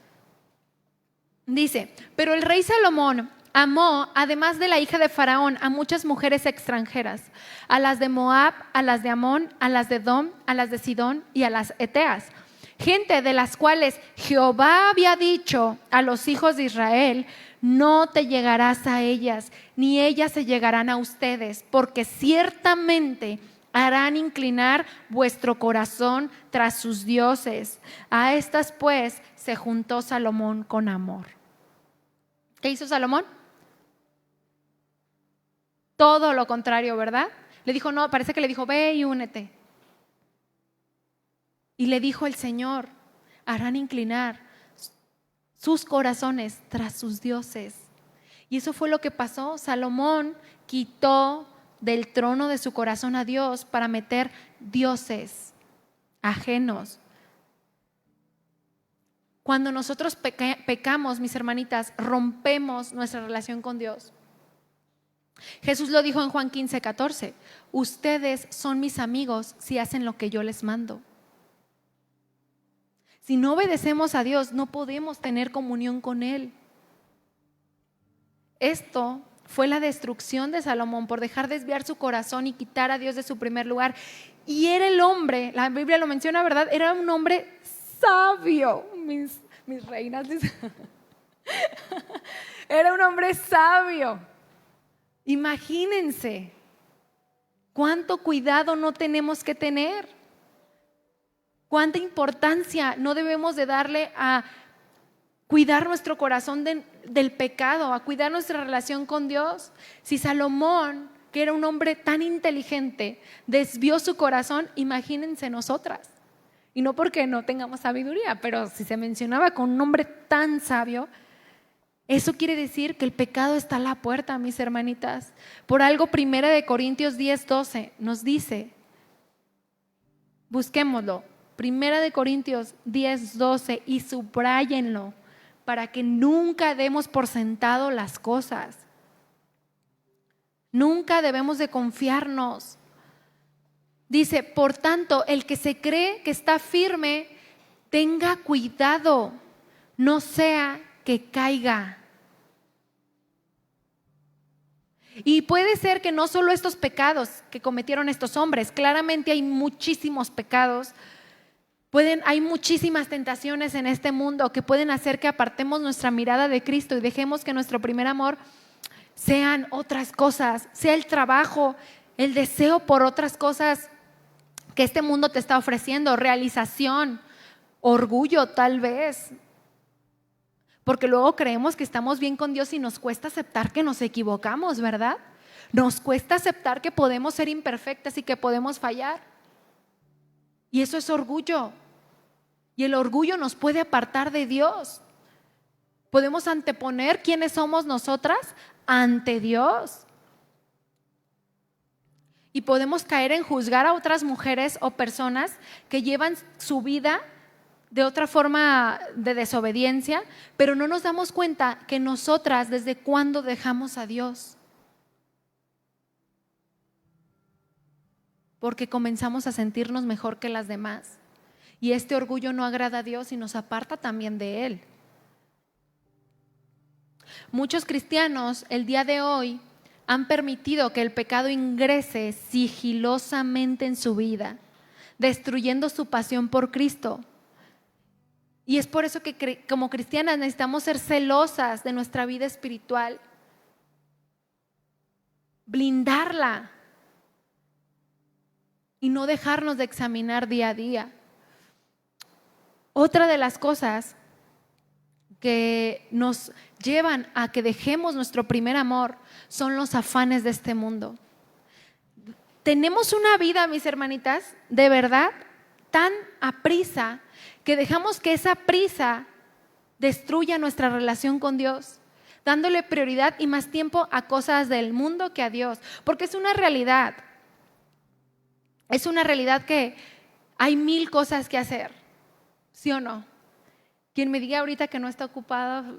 Dice, pero el rey Salomón amó, además de la hija de Faraón, a muchas mujeres extranjeras, a las de Moab, a las de Amón, a las de Edom, a las de Sidón y a las Eteas, gente de las cuales Jehová había dicho a los hijos de Israel, no te llegarás a ellas, ni ellas se llegarán a ustedes, porque ciertamente harán inclinar vuestro corazón tras sus dioses. A estas pues se juntó Salomón con amor. ¿Qué hizo Salomón? Todo lo contrario, ¿verdad? Le dijo, no, parece que le dijo, ve y únete. Y le dijo el Señor, harán inclinar sus corazones tras sus dioses. Y eso fue lo que pasó. Salomón quitó del trono de su corazón a Dios para meter dioses ajenos. Cuando nosotros pecamos, mis hermanitas, rompemos nuestra relación con Dios. Jesús lo dijo en Juan 15, 14. Ustedes son mis amigos si hacen lo que yo les mando. Si no obedecemos a Dios, no podemos tener comunión con Él. Esto fue la destrucción de Salomón por dejar desviar su corazón y quitar a Dios de su primer lugar. Y era el hombre, la Biblia lo menciona, ¿verdad? Era un hombre sabio, mis reinas. Era un hombre sabio. Imagínense cuánto cuidado no tenemos que tener, cuánta importancia no debemos de darle a cuidar nuestro corazón del pecado, a cuidar nuestra relación con Dios. Si Salomón, que era un hombre tan inteligente, desvió su corazón, imagínense nosotras. Y no porque no tengamos sabiduría, pero si se mencionaba con un hombre tan sabio, eso quiere decir que el pecado está a la puerta, mis hermanitas. Por algo 1 Corintios 10:12 nos dice, busquémoslo, 1 Corintios 10:12, y subráyenlo para que nunca demos por sentado las cosas. Nunca debemos de confiarnos. Dice, por tanto, el que se cree que está firme, tenga cuidado, no sea que caiga. Y puede ser que no solo estos pecados que cometieron estos hombres, claramente hay muchísimos pecados, hay muchísimas tentaciones en este mundo que pueden hacer que apartemos nuestra mirada de Cristo y dejemos que nuestro primer amor sean otras cosas, sea el trabajo, el deseo por otras cosas que este mundo te está ofreciendo, realización, orgullo tal vez. Porque luego creemos que estamos bien con Dios y nos cuesta aceptar que nos equivocamos, ¿verdad? Nos cuesta aceptar que podemos ser imperfectas y que podemos fallar. Y eso es orgullo. Y el orgullo nos puede apartar de Dios. Podemos anteponer quiénes somos nosotras ante Dios. Y podemos caer en juzgar a otras mujeres o personas que llevan su vida de otra forma de desobediencia, pero no nos damos cuenta que nosotras desde cuándo dejamos a Dios. Porque comenzamos a sentirnos mejor que las demás. Y este orgullo no agrada a Dios y nos aparta también de Él. Muchos cristianos el día de hoy han permitido que el pecado ingrese sigilosamente en su vida, destruyendo su pasión por Cristo. Y es por eso que como cristianas necesitamos ser celosas de nuestra vida espiritual, blindarla y no dejarnos de examinar día a día. Otra de las cosas que nos llevan a que dejemos nuestro primer amor son los afanes de este mundo. Tenemos una vida, mis hermanitas, de verdad tan aprisa que dejamos que esa prisa destruya nuestra relación con Dios, dándole prioridad y más tiempo a cosas del mundo que a Dios, porque es una realidad que hay 1000 cosas que hacer, ¿sí o no? Quien me diga ahorita que no está ocupado,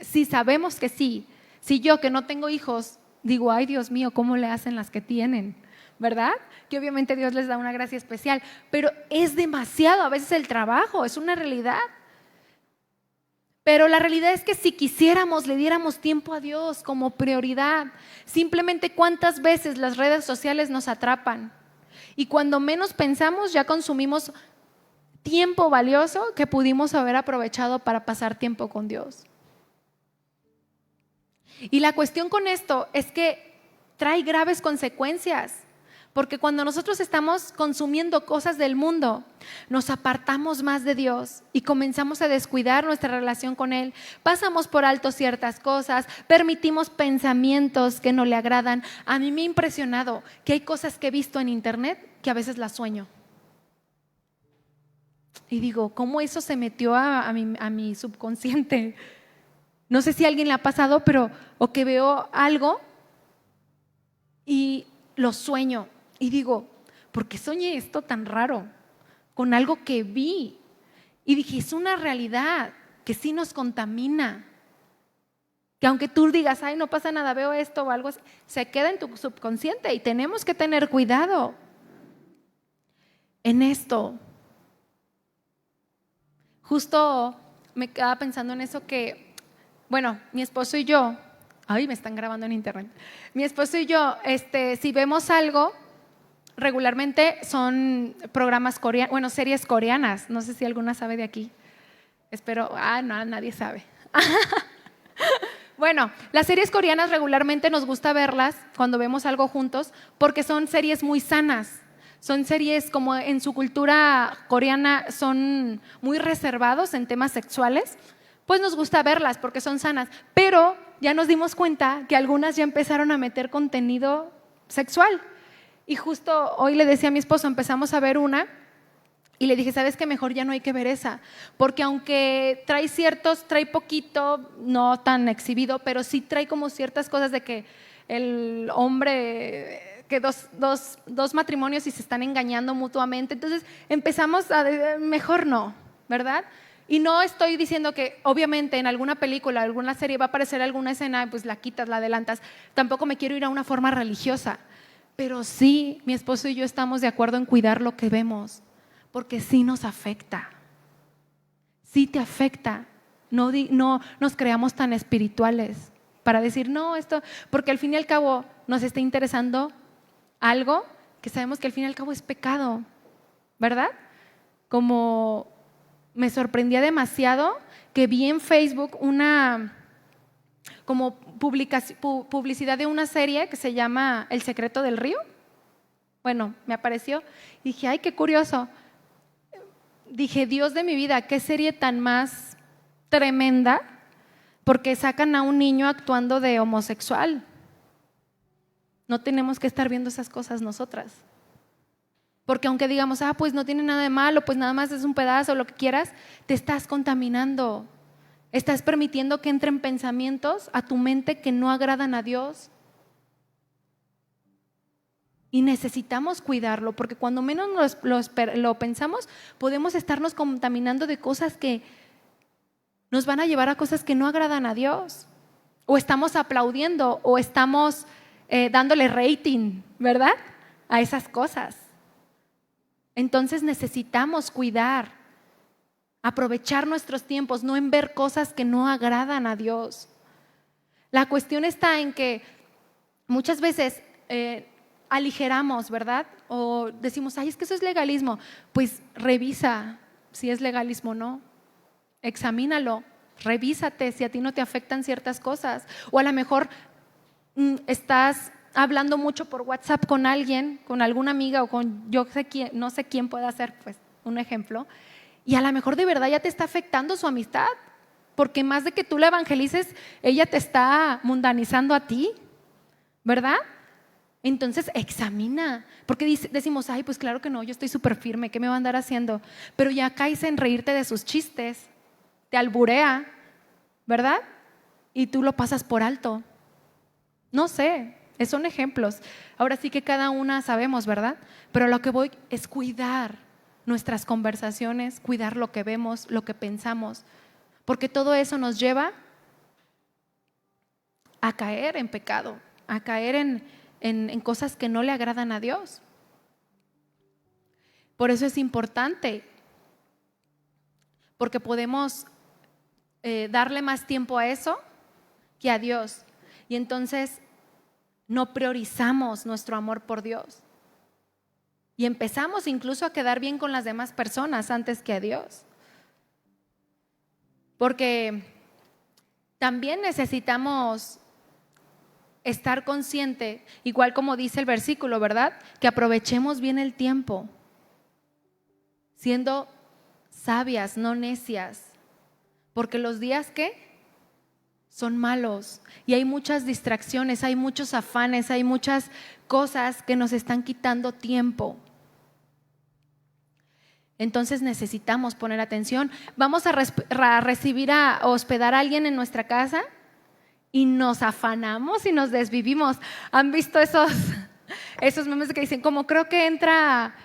sí, sabemos que sí. Si yo que no tengo hijos, digo, ay Dios mío, ¿cómo le hacen las que tienen? ¿Verdad? Que obviamente Dios les da una gracia especial, pero es demasiado a veces el trabajo, es una realidad. Pero la realidad es que si quisiéramos, le diéramos tiempo a Dios como prioridad. Simplemente cuántas veces las redes sociales nos atrapan y cuando menos pensamos ya consumimos tiempo valioso que pudimos haber aprovechado para pasar tiempo con Dios. Y la cuestión con esto es que trae graves consecuencias, porque cuando nosotros estamos consumiendo cosas del mundo, nos apartamos más de Dios y comenzamos a descuidar nuestra relación con Él. Pasamos por alto ciertas cosas, permitimos pensamientos que no le agradan. A mí me ha impresionado que hay cosas que he visto en internet que a veces las sueño. Y digo, ¿cómo eso se metió a mi subconsciente? No sé si a alguien le ha pasado, pero o que veo algo y lo sueño. Y digo, ¿por qué soñé esto tan raro? Con algo que vi. Y dije, es una realidad que sí nos contamina. Que aunque tú digas, ay, no pasa nada, veo esto o algo así, se queda en tu subconsciente y tenemos que tener cuidado en esto. Justo me quedaba pensando en eso que, bueno, mi esposo y yo, ay, me están grabando en internet. Mi esposo y yo, si vemos algo, regularmente son programas coreanos, bueno, series coreanas. No sé si alguna sabe de aquí. Espero, no, nadie sabe. Bueno, las series coreanas regularmente nos gusta verlas cuando vemos algo juntos porque son series muy sanas. Son series como en su cultura coreana son muy reservados en temas sexuales, pues nos gusta verlas porque son sanas. Pero ya nos dimos cuenta que algunas ya empezaron a meter contenido sexual. Y justo hoy le decía a mi esposo, empezamos a ver una y le dije, ¿sabes qué? Mejor ya no hay que ver esa, porque aunque trae poquito, no tan exhibido, pero sí trae como ciertas cosas de que el hombre, que dos matrimonios y se están engañando mutuamente, entonces empezamos a decir, mejor no, ¿verdad? Y no estoy diciendo que obviamente en alguna película, alguna serie va a aparecer alguna escena, pues la quitas, la adelantas, tampoco me quiero ir a una forma religiosa, pero sí, mi esposo y yo estamos de acuerdo en cuidar lo que vemos. Porque sí nos afecta, sí te afecta. No nos creamos tan espirituales para decir, no, esto, porque al fin y al cabo nos está interesando algo que sabemos que al fin y al cabo es pecado, ¿verdad? Como me sorprendía demasiado que vi en Facebook una como publicidad de una serie que se llama El secreto del río. Bueno, me apareció y dije, ay, qué curioso. Dije, Dios de mi vida, qué serie tan más tremenda, porque sacan a un niño actuando de homosexual. No tenemos que estar viendo esas cosas nosotras. Porque aunque digamos, pues no tiene nada de malo, pues nada más es un pedazo, lo que quieras, te estás contaminando. Estás permitiendo que entren pensamientos a tu mente que no agradan a Dios. Y necesitamos cuidarlo, porque cuando menos lo pensamos, podemos estarnos contaminando de cosas que nos van a llevar a cosas que no agradan a Dios. O estamos aplaudiendo, o estamos dándole rating, ¿verdad? A esas cosas. Entonces necesitamos cuidar, aprovechar nuestros tiempos, no en ver cosas que no agradan a Dios. La cuestión está en que muchas veces aligeramos, ¿verdad? O decimos, ay, es que eso es legalismo. Pues revisa si es legalismo o no. Examínalo, revísate si a ti no te afectan ciertas cosas. O a lo mejor estás hablando mucho por WhatsApp con alguien, con alguna amiga o con no sé quién pueda ser, pues un ejemplo. Y a lo mejor de verdad ya te está afectando su amistad. Porque más de que tú la evangelices, ella te está mundanizando a ti, ¿verdad? Entonces examina, porque decimos, ay, pues claro que no, yo estoy súper firme, ¿qué me va a andar haciendo? Pero ya caes en reírte de sus chistes, te alburea, ¿verdad? Y tú lo pasas por alto. No sé, son ejemplos. Ahora sí que cada una sabemos, ¿verdad? Pero lo que voy es cuidar nuestras conversaciones, cuidar lo que vemos, lo que pensamos, porque todo eso nos lleva a caer en pecado, a caer en cosas que no le agradan a Dios. Por eso es importante, porque podemos darle más tiempo a eso que a Dios. Y entonces no priorizamos nuestro amor por Dios. Y empezamos incluso a quedar bien con las demás personas antes que a Dios. Porque también necesitamos estar consciente, igual como dice el versículo, ¿verdad? Que aprovechemos bien el tiempo, siendo sabias, no necias, porque los días ¿qué? Son malos y hay muchas distracciones, hay muchos afanes, hay muchas cosas que nos están quitando tiempo. Entonces necesitamos poner atención. Vamos a recibir a hospedar a alguien en nuestra casa y nos afanamos y nos desvivimos. ¿Han visto esos memes que dicen, como creo que entra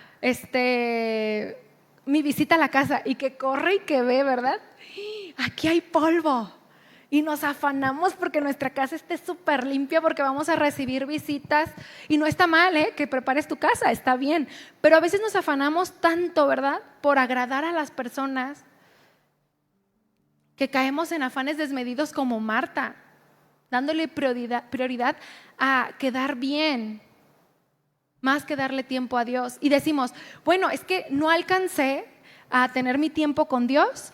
mi visita a la casa, y que corre y que ve, ¿verdad? Aquí hay polvo. Y nos afanamos porque nuestra casa esté súper limpia, porque vamos a recibir visitas. Y no está mal, que prepares tu casa, está bien. Pero a veces nos afanamos tanto, ¿verdad? Por agradar a las personas, que caemos en afanes desmedidos como Marta, dándole prioridad a quedar bien, más que darle tiempo a Dios. Y decimos, bueno, es que no alcancé a tener mi tiempo con Dios,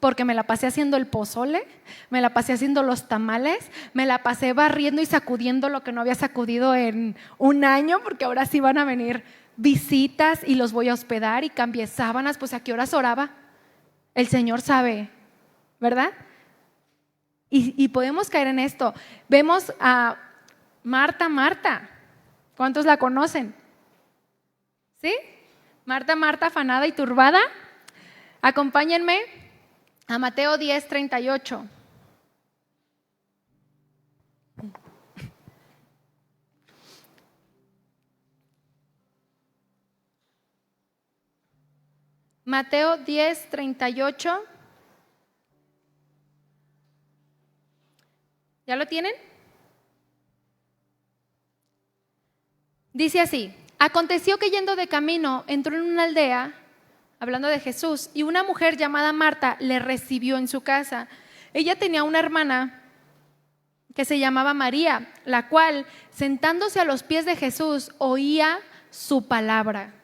porque me la pasé haciendo el pozole, me la pasé haciendo los tamales, me la pasé barriendo y sacudiendo lo que no había sacudido en un año, porque ahora sí van a venir visitas y los voy a hospedar y cambié sábanas. Pues ¿a qué horas oraba? El Señor sabe, ¿verdad? Y podemos caer en esto. Vemos a Marta. ¿Cuántos la conocen? ¿Sí? Marta, afanada y turbada. Acompáñenme a Mateo 10:38. Mateo 10:38. ¿Ya lo tienen? Dice así: aconteció que yendo de camino entró en una aldea, hablando de Jesús, y una mujer llamada Marta le recibió en su casa. Ella tenía una hermana que se llamaba María, la cual, sentándose a los pies de Jesús, oía su palabra.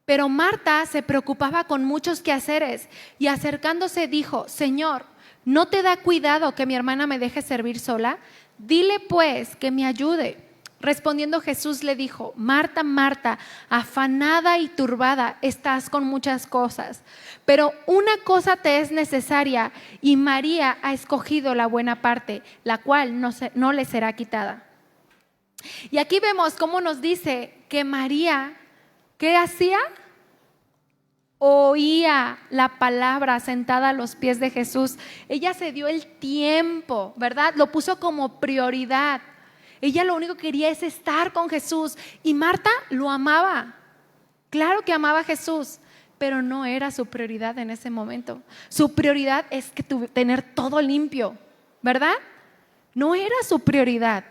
Pero Marta se preocupaba con muchos quehaceres y acercándose dijo: Señor, ¿no te da cuidado que mi hermana me deje servir sola? Dile pues que me ayude. Respondiendo Jesús le dijo: Marta, Marta, afanada y turbada estás con muchas cosas, pero una cosa te es necesaria, y María ha escogido la buena parte, la cual no le será quitada. Y aquí vemos cómo nos dice que María, ¿qué hacía? Oía la palabra sentada a los pies de Jesús. Ella se dio el tiempo, ¿verdad? Lo puso como prioridad. Ella lo único que quería es estar con Jesús. Y Marta lo amaba. Claro que amaba a Jesús, pero no era su prioridad en ese momento. Su prioridad es tener todo limpio, ¿verdad? No era su prioridad.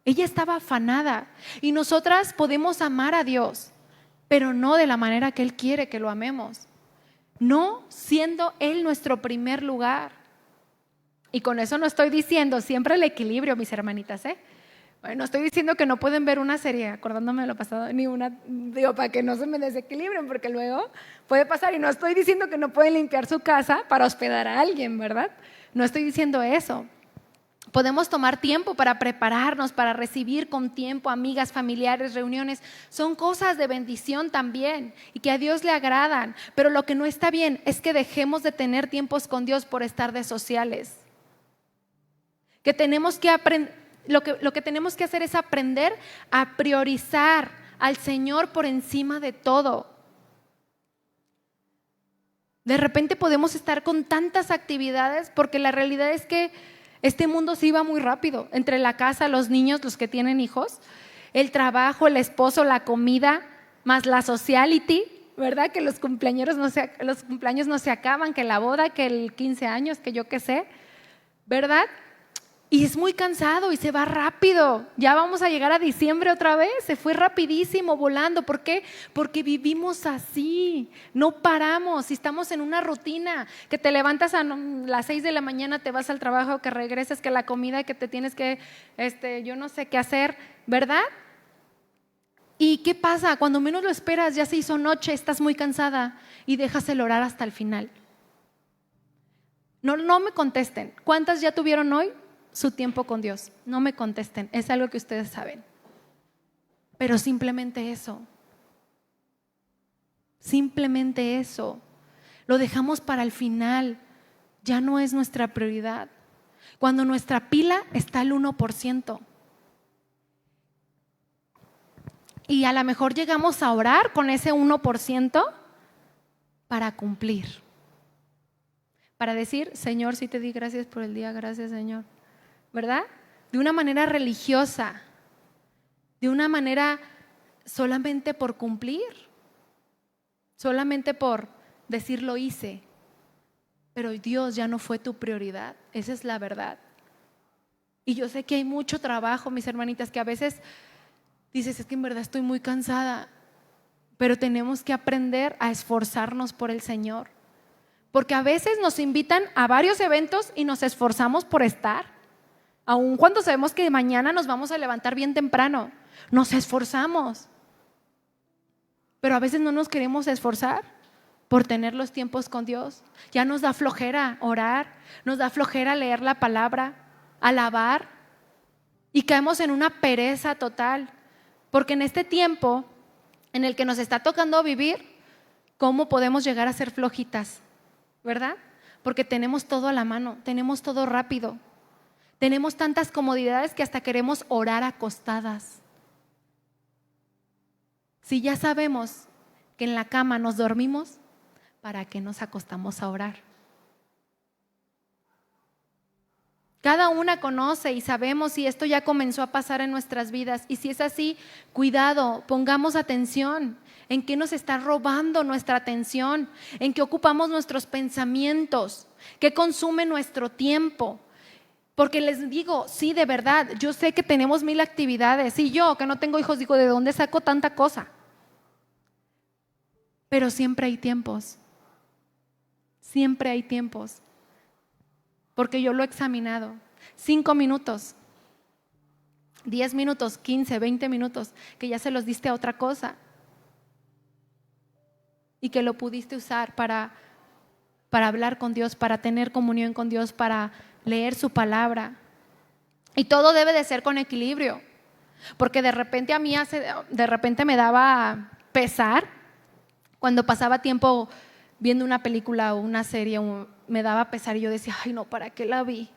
Ella estaba afanada. Y nosotras podemos amar a Dios, pero no de la manera que Él quiere que lo amemos. No siendo Él nuestro primer lugar. Y con eso no estoy diciendo siempre el equilibrio, mis hermanitas, Bueno, estoy diciendo que no pueden ver una serie acordándome de lo pasado, ni una, digo, para que no se me desequilibren, porque luego puede pasar. Y no estoy diciendo que no pueden limpiar su casa para hospedar a alguien, ¿verdad? No estoy diciendo eso. Podemos tomar tiempo para prepararnos, para recibir con tiempo amigas, familiares, reuniones. Son cosas de bendición también y que a Dios le agradan. Pero lo que no está bien es que dejemos de tener tiempos con Dios por estar de sociales. Que tenemos que aprender. Lo que tenemos que hacer es aprender a priorizar al Señor por encima de todo. De repente podemos estar con tantas actividades porque la realidad es que este mundo se iba muy rápido. Entre la casa, los niños, los que tienen hijos, el trabajo, el esposo, la comida, más la sociality, ¿verdad? Que los cumpleaños no se acaban, que la boda, que el 15 años, que yo qué sé, ¿verdad? Y es muy cansado y se va rápido. Ya vamos a llegar a diciembre otra vez. Se fue rapidísimo, volando. ¿Por qué? Porque vivimos así. No paramos. Y estamos en una rutina. Que te levantas a las 6 de la mañana, te vas al trabajo, que regreses, que la comida, que te tienes que, yo no sé qué hacer, ¿verdad? ¿Y qué pasa? Cuando menos lo esperas, ya se hizo noche, estás muy cansada y dejas el orar hasta el final. No me contesten. ¿Cuántas ya tuvieron hoy su tiempo con Dios? No me contesten, es algo que ustedes saben. Pero simplemente eso. Simplemente eso. Lo dejamos para el final. Ya no es nuestra prioridad. Cuando nuestra pila está al 1%. Y a lo mejor llegamos a orar con ese 1% para cumplir. Para decir: Señor, sí te di gracias por el día, gracias, Señor. ¿Verdad? De una manera religiosa, de una manera solamente por cumplir, solamente por decir lo hice, pero Dios ya no fue tu prioridad. Esa es la verdad. Y yo sé que hay mucho trabajo, mis hermanitas, que a veces dices: es que en verdad estoy muy cansada, pero tenemos que aprender a esforzarnos por el Señor, porque a veces nos invitan a varios eventos y nos esforzamos por estar. Aun cuando sabemos que mañana nos vamos a levantar bien temprano, nos esforzamos. Pero a veces no nos queremos esforzar. por tener los tiempos con Dios. Ya nos da flojera orar, nos da flojera leer la palabra, alabar, y caemos en una pereza total, porque en este tiempo en el que nos está tocando vivir, ¿cómo podemos llegar a ser flojitas? ¿Verdad? Porque tenemos todo a la mano, tenemos todo rápido, tenemos tantas comodidades que hasta queremos orar acostadas. Si ya sabemos que en la cama nos dormimos, ¿para qué nos acostamos a orar? Cada una conoce y sabemos si esto ya comenzó a pasar en nuestras vidas, y si es así, cuidado, pongamos atención en qué nos está robando nuestra atención, en qué ocupamos nuestros pensamientos, qué consume nuestro tiempo. Porque les digo, sí, de verdad, yo sé que tenemos 1000 actividades, y yo que no tengo hijos digo, ¿de dónde saco tanta cosa? Pero siempre hay tiempos, porque yo lo he examinado. 5 minutos, 10 minutos, 15, 20 minutos, que ya se los diste a otra cosa y que lo pudiste usar para hablar con Dios, para tener comunión con Dios, para leer su palabra. Y todo debe de ser con equilibrio, porque de repente a mí me daba pesar cuando pasaba tiempo viendo una película o una serie, me daba pesar y yo decía, ay no, ¿para qué la vi?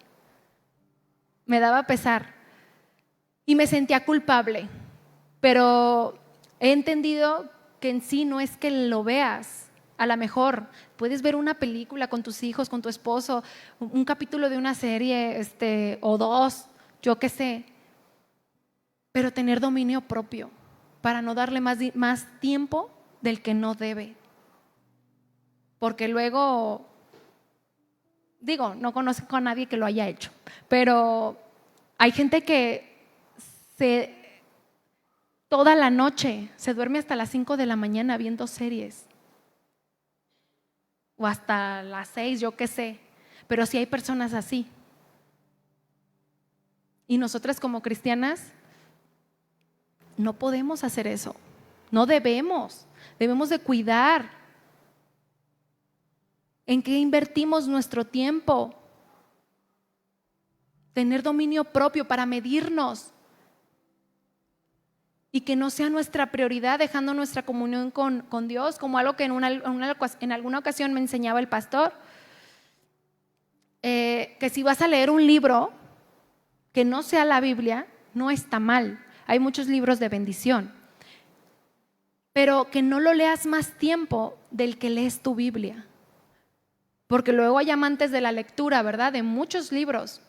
Me daba pesar y me sentía culpable, pero he entendido que en sí no es que lo veas. A lo mejor puedes ver una película con tus hijos, con tu esposo, un capítulo de una serie o 2, yo qué sé, pero tener dominio propio para no darle más tiempo del que no debe. Porque luego, digo, no conozco a nadie que lo haya hecho, pero hay gente que toda la noche se duerme hasta las 5 de la mañana viendo series, o hasta las 6, yo qué sé, pero sí hay personas así. Y nosotras como cristianas no podemos hacer eso, no debemos de cuidar en qué invertimos nuestro tiempo, tener dominio propio para medirnos y que no sea nuestra prioridad, dejando nuestra comunión con Dios, como algo que en alguna ocasión me enseñaba el pastor, que si vas a leer un libro que no sea la Biblia, no está mal, hay muchos libros de bendición, pero que no lo leas más tiempo del que lees tu Biblia. Porque luego hay amantes de la lectura, ¿verdad? De muchos libros,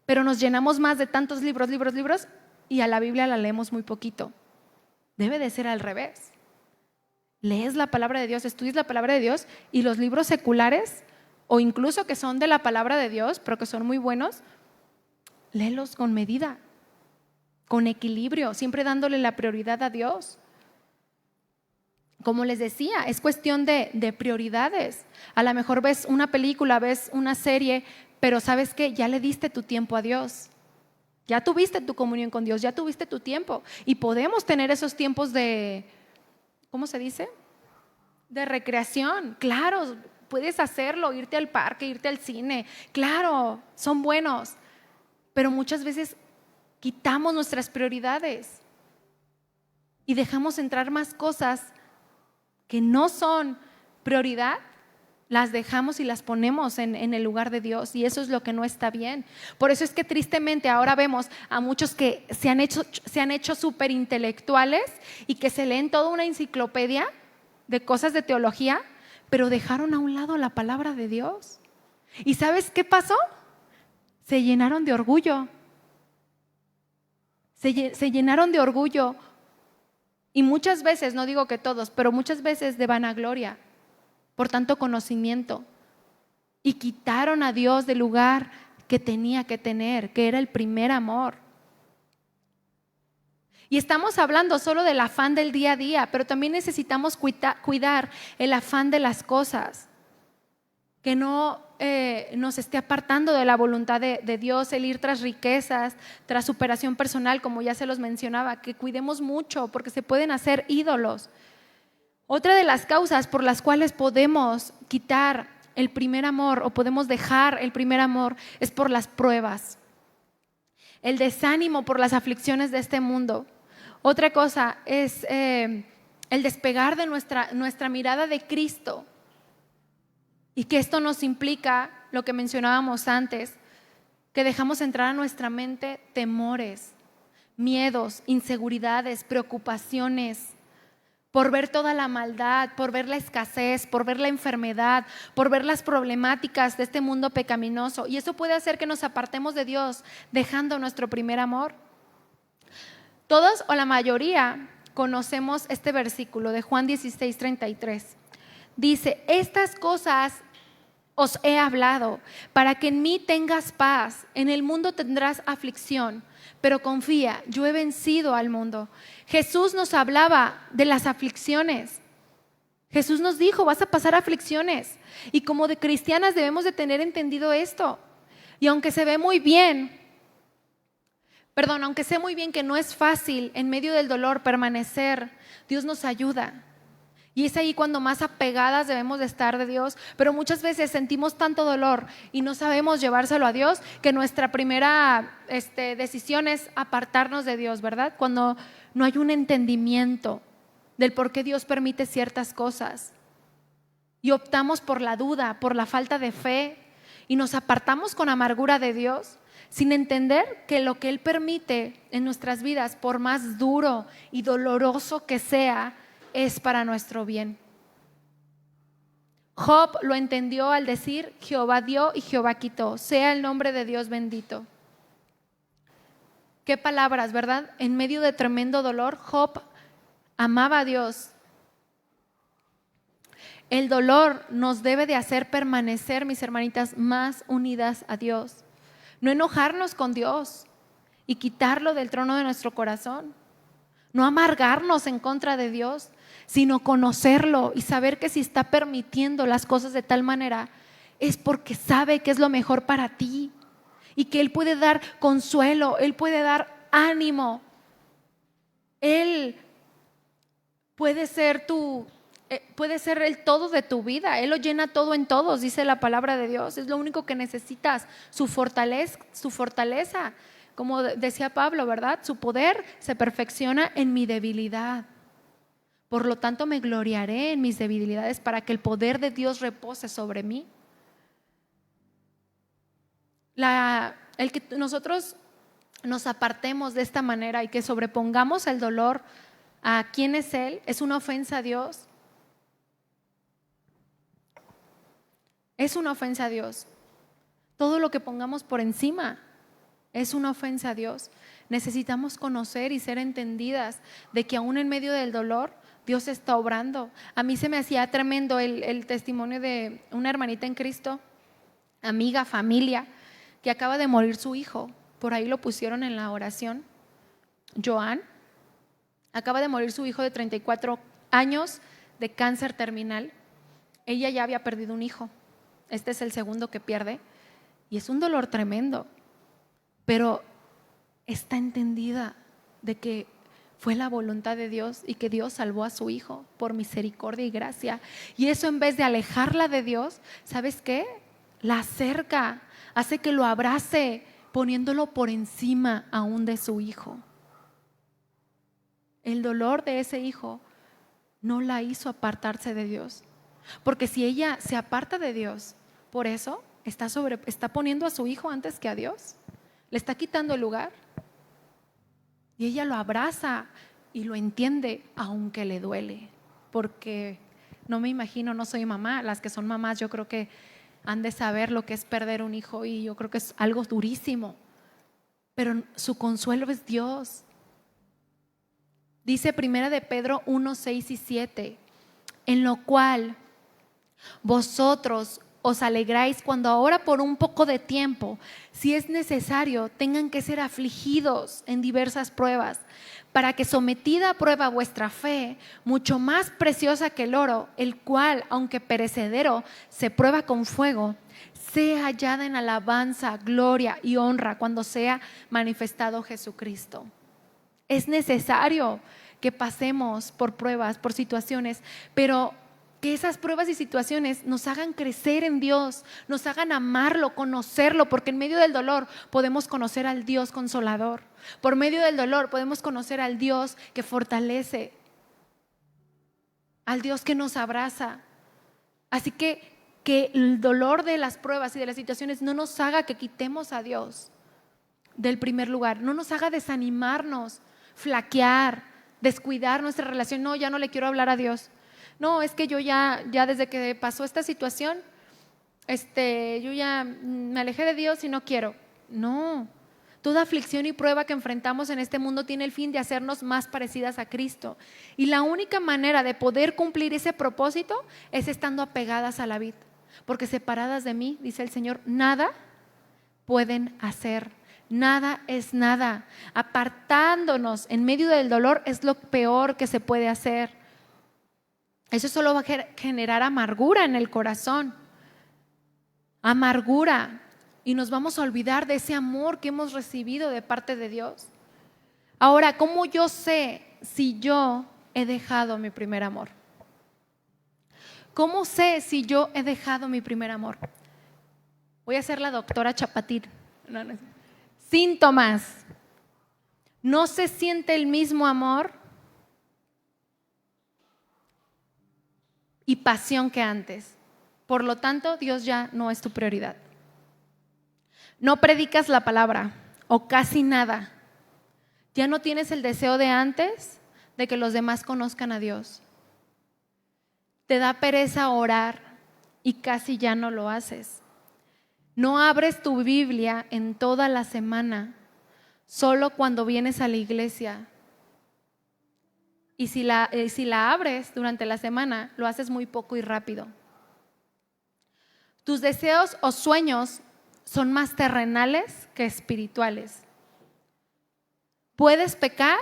pero nos llenamos más de tantos libros, y a la Biblia la leemos muy poquito. Debe de ser al revés. Lees la palabra de Dios, estudias la palabra de Dios, y los libros seculares, o incluso que son de la palabra de Dios, pero que son muy buenos, léelos con medida, con equilibrio, siempre dándole la prioridad a Dios. Como les decía, es cuestión de prioridades. A lo mejor ves una película, ves una serie, pero ¿sabes qué? Ya le diste tu tiempo a Dios. Ya tuviste tu comunión con Dios, ya tuviste tu tiempo. Y podemos tener esos tiempos de, ¿cómo se dice? De recreación. Claro, puedes hacerlo, irte al parque, irte al cine. Claro, son buenos. Pero muchas veces quitamos nuestras prioridades y dejamos entrar más cosas que no son prioridad, las dejamos y las ponemos en el lugar de Dios, y eso es lo que no está bien. Por eso es que tristemente ahora vemos a muchos que se han hecho súper intelectuales y que se leen toda una enciclopedia de cosas de teología, pero dejaron a un lado la palabra de Dios. ¿Y sabes qué pasó? Se llenaron de orgullo. Se llenaron de orgullo. Y muchas veces, no digo que todos, pero muchas veces de vanagloria, por tanto conocimiento, y quitaron a Dios del lugar que tenía que tener, que era el primer amor. Y estamos hablando solo del afán del día a día, pero también necesitamos cuidar el afán de las cosas, que no nos esté apartando de la voluntad de Dios, el ir tras riquezas, tras superación personal, como ya se los mencionaba, que cuidemos mucho porque se pueden hacer ídolos. Otra de las causas por las cuales podemos quitar el primer amor o podemos dejar el primer amor es por las pruebas, el desánimo por las aflicciones de este mundo. Otra cosa es el despegar de nuestra mirada de Cristo, y que esto nos implica lo que mencionábamos antes, que dejamos entrar a nuestra mente temores, miedos, inseguridades, preocupaciones, por ver toda la maldad, por ver la escasez, por ver la enfermedad, por ver las problemáticas de este mundo pecaminoso. Y eso puede hacer que nos apartemos de Dios, dejando nuestro primer amor. Todos o la mayoría conocemos este versículo de Juan 16:33. Dice: estas cosas os he hablado para que en mí tengas paz. En el mundo tendrás aflicción, pero confía, yo he vencido al mundo. Jesús nos hablaba de las aflicciones. Jesús nos dijo: vas a pasar aflicciones. Y como de cristianas debemos de tener entendido esto. Y aunque sé muy bien que no es fácil en medio del dolor permanecer, Dios nos ayuda. Y es ahí cuando más apegadas debemos de estar de Dios. Pero muchas veces sentimos tanto dolor y no sabemos llevárselo a Dios, que nuestra primera decisión es apartarnos de Dios, ¿verdad? Cuando no hay un entendimiento del por qué Dios permite ciertas cosas. Y optamos por la duda, por la falta de fe, y nos apartamos con amargura de Dios, sin entender que lo que Él permite en nuestras vidas, por más duro y doloroso que sea, es para nuestro bien. Job lo entendió al decir: Jehová dio y Jehová quitó, sea el nombre de Dios bendito. Qué palabras, ¿verdad? En medio de tremendo dolor, Job amaba a Dios. El dolor nos debe de hacer permanecer, mis hermanitas, más unidas a Dios. No enojarnos con Dios y quitarlo del trono de nuestro corazón. No amargarnos en contra de Dios, sino conocerlo y saber que si está permitiendo las cosas de tal manera es porque sabe que es lo mejor para ti, y que Él puede dar consuelo, Él puede dar ánimo, Él puede ser el todo de tu vida. Él lo llena todo en todos, dice la palabra de Dios. Es lo único que necesitas, su fortaleza. Como decía Pablo, ¿verdad? Su poder se perfecciona en mi debilidad. Por lo tanto, me gloriaré en mis debilidades para que el poder de Dios repose sobre mí. El que nosotros nos apartemos de esta manera y que sobrepongamos el dolor a quién es Él, es una ofensa a Dios. Es una ofensa a Dios. Todo lo que pongamos por encima es una ofensa a Dios. Necesitamos conocer y ser entendidas de que aún en medio del dolor Dios está obrando. A mí se me hacía tremendo el testimonio de una hermanita en Cristo, amiga, familia, que acaba de morir su hijo. Por ahí lo pusieron en la oración. Joan, acaba de morir su hijo de 34 años de cáncer terminal. Ella ya había perdido un hijo. Este es el segundo que pierde. Y es un dolor tremendo. Pero está entendida de que fue la voluntad de Dios y que Dios salvó a su hijo por misericordia y gracia. Y eso, en vez de alejarla de Dios, ¿sabes qué? La acerca, hace que lo abrace, poniéndolo por encima aún de su hijo. El dolor de ese hijo no la hizo apartarse de Dios. Porque si ella se aparta de Dios, por eso está poniendo a su hijo antes que a Dios. Le está quitando el lugar. Y ella lo abraza y lo entiende, aunque le duele. Porque no me imagino, no soy mamá. Las que son mamás, yo creo que han de saber lo que es perder un hijo, y yo creo que es algo durísimo. Pero su consuelo es Dios. Dice 1 de Pedro 1, 6 y 7: en lo cual vosotros os alegráis cuando ahora por un poco de tiempo, si es necesario, tengan que ser afligidos en diversas pruebas, para que, sometida a prueba vuestra fe, mucho más preciosa que el oro, el cual, aunque perecedero, se prueba con fuego, sea hallada en alabanza, gloria y honra cuando sea manifestado Jesucristo. Es necesario que pasemos por pruebas, por situaciones, pero que esas pruebas y situaciones nos hagan crecer en Dios, nos hagan amarlo, conocerlo, porque en medio del dolor podemos conocer al Dios consolador. Por medio del dolor podemos conocer al Dios que fortalece, al Dios que nos abraza. Así que el dolor de las pruebas y de las situaciones no nos haga que quitemos a Dios del primer lugar, no nos haga desanimarnos, flaquear, descuidar nuestra relación. No, ya no le quiero hablar a Dios. No, es que yo ya desde que pasó esta situación, yo ya me alejé de Dios y no quiero. No, toda aflicción y prueba que enfrentamos en este mundo tiene el fin de hacernos más parecidas a Cristo. Y la única manera de poder cumplir ese propósito es estando apegadas a la vid. Porque separadas de mí, dice el Señor, nada pueden hacer. Nada es nada. Apartándonos en medio del dolor es lo peor que se puede hacer. Eso solo va a generar amargura en el corazón. Amargura. Y nos vamos a olvidar de ese amor que hemos recibido de parte de Dios. Ahora, ¿cómo yo sé si yo he dejado mi primer amor? ¿Cómo sé si yo he dejado mi primer amor? Voy a ser la doctora Chapatín. No. Síntomas. No se siente el mismo amor y pasión que antes. Por lo tanto, Dios ya no es tu prioridad. No predicas la palabra o casi nada. Ya no tienes el deseo de antes de que los demás conozcan a Dios. Te da pereza orar y casi ya no lo haces. No abres tu Biblia en toda la semana, solo cuando vienes a la iglesia. Y si la abres durante la semana, lo haces muy poco y rápido. Tus deseos o sueños son más terrenales que espirituales. Puedes pecar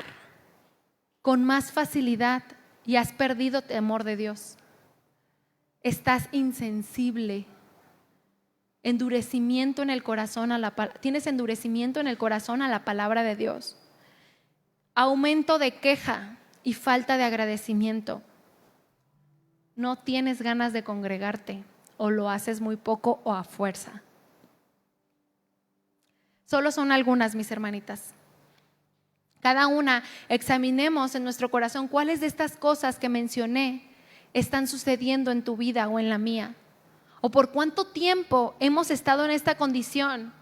con más facilidad y has perdido temor de Dios. Estás insensible. Endurecimiento en el corazón tienes endurecimiento en el corazón a la palabra de Dios. Aumento de queja y falta de agradecimiento. No tienes ganas de congregarte o lo haces muy poco o a fuerza. Solo son algunas, mis hermanitas. Cada una examinemos en nuestro corazón cuáles de estas cosas que mencioné están sucediendo en tu vida o en la mía. ¿O por cuánto tiempo hemos estado en esta condición?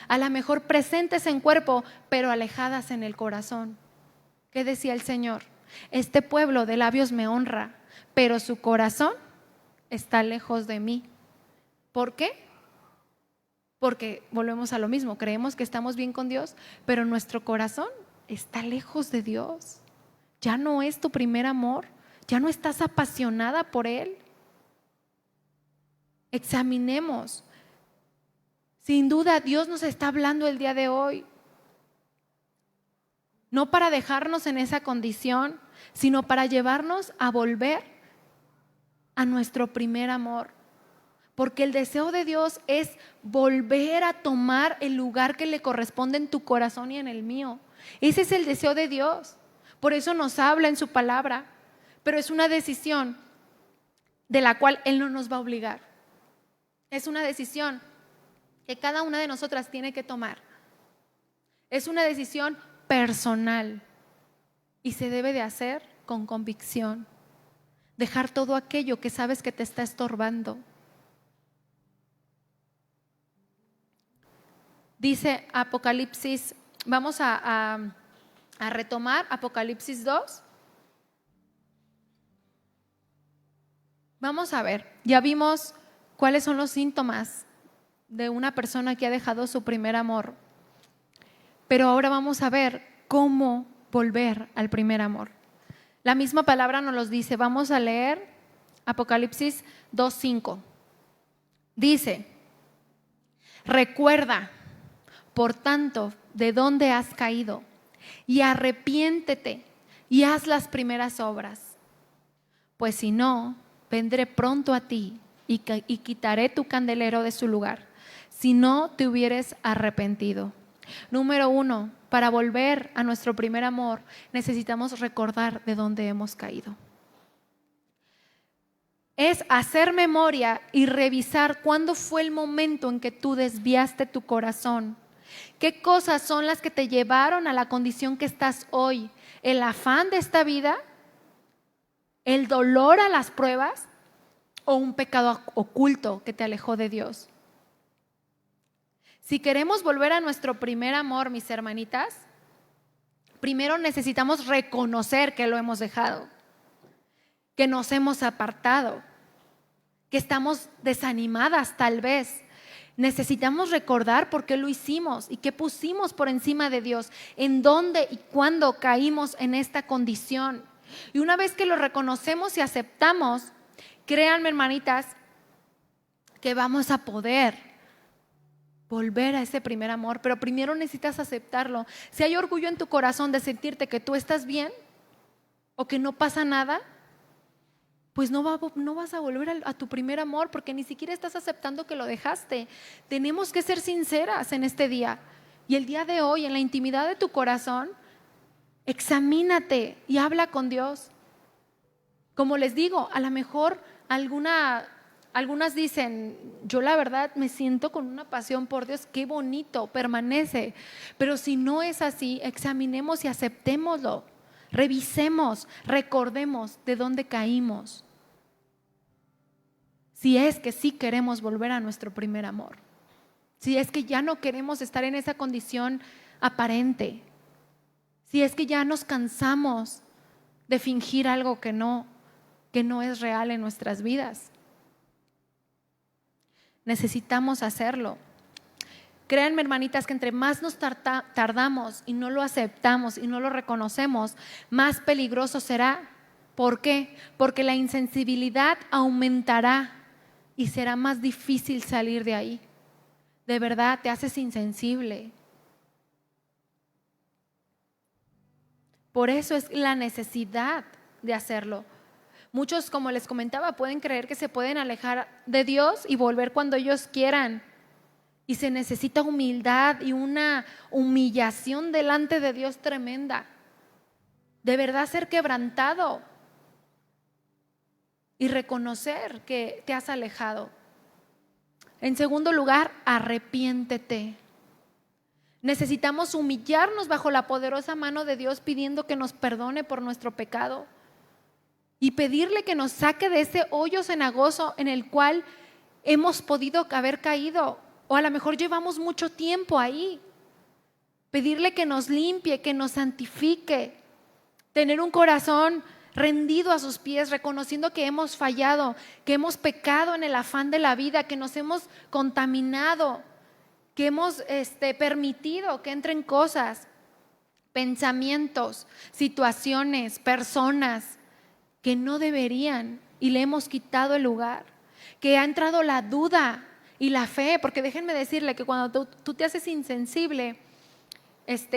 A lo mejor presentes en cuerpo, pero alejadas en el corazón. ¿Qué decía el Señor? Este pueblo de labios me honra, pero su corazón está lejos de mí. ¿Por qué? Porque volvemos a lo mismo, creemos que estamos bien con Dios, pero nuestro corazón está lejos de Dios. Ya no es tu primer amor, ya no estás apasionada por Él. Examinemos. Sin duda Dios nos está hablando el día de hoy, no para dejarnos en esa condición, sino para llevarnos a volver a nuestro primer amor. Porque el deseo de Dios es volver a tomar el lugar que le corresponde en tu corazón y en el mío. Ese es el deseo de Dios. Por eso nos habla en su palabra. Pero es una decisión de la cual Él no nos va a obligar. Es una decisión que cada una de nosotras tiene que tomar. Es una decisión personal y se debe de hacer con convicción. Dejar todo aquello que sabes que te está estorbando. Dice Apocalipsis, vamos a retomar Apocalipsis 2. Vamos a ver, ya vimos cuáles son los síntomas de una persona que ha dejado su primer amor. Pero ahora vamos a ver cómo volver al primer amor. La misma palabra nos los dice. Vamos a leer Apocalipsis 2:5. Dice: recuerda, por tanto, de dónde has caído, y arrepiéntete y haz las primeras obras. Pues si no, vendré pronto a ti y quitaré tu candelero de su lugar, si no te hubieres arrepentido. Número 1, para volver a nuestro primer amor, necesitamos recordar de dónde hemos caído. Es hacer memoria y revisar cuándo fue el momento en que tú desviaste tu corazón. ¿Qué cosas son las que te llevaron a la condición que estás hoy? ¿El afán de esta vida? ¿El dolor a las pruebas? ¿O un pecado oculto que te alejó de Dios? Si queremos volver a nuestro primer amor, mis hermanitas, primero necesitamos reconocer que lo hemos dejado, que nos hemos apartado, que estamos desanimadas tal vez. Necesitamos recordar por qué lo hicimos y qué pusimos por encima de Dios, en dónde y cuándo caímos en esta condición. Y una vez que lo reconocemos y aceptamos, créanme, hermanitas, que vamos a poder volver a ese primer amor, pero primero necesitas aceptarlo. Si hay orgullo en tu corazón de sentirte que tú estás bien o que no pasa nada, pues no vas a volver a tu primer amor, porque ni siquiera estás aceptando que lo dejaste. Tenemos que ser sinceras en este día. Y el día de hoy, en la intimidad de tu corazón, examínate y habla con Dios. Como les digo, a lo mejor algunas dicen, yo la verdad me siento con una pasión por Dios, qué bonito, permanece. Pero si no es así, examinemos y aceptémoslo. Revisemos, recordemos de dónde caímos. Si es que sí queremos volver a nuestro primer amor. Si es que ya no queremos estar en esa condición aparente. Si es que ya nos cansamos de fingir algo que no es real en nuestras vidas. Necesitamos hacerlo. Créanme, hermanitas, que entre más nos tardamos y no lo aceptamos y no lo reconocemos, más peligroso será. ¿Por qué? Porque la insensibilidad aumentará y será más difícil salir de ahí. De verdad, te haces insensible. Por eso es la necesidad de hacerlo. Muchos, como les comentaba, pueden creer que se pueden alejar de Dios y volver cuando ellos quieran. Y se necesita humildad y una humillación delante de Dios tremenda. De verdad ser quebrantado y reconocer que te has alejado. En segundo lugar, arrepiéntete. Necesitamos humillarnos bajo la poderosa mano de Dios pidiendo que nos perdone por nuestro pecado y pedirle que nos saque de ese hoyo cenagoso en el cual hemos podido haber caído, o a lo mejor llevamos mucho tiempo ahí. Pedirle que nos limpie, que nos santifique, tener un corazón rendido a sus pies, reconociendo que hemos fallado, que hemos pecado en el afán de la vida, que nos hemos contaminado, que hemos permitido que entren cosas, pensamientos, situaciones, personas que no deberían y le hemos quitado el lugar, que ha entrado la duda y la fe, porque déjenme decirle que cuando tú te haces insensible,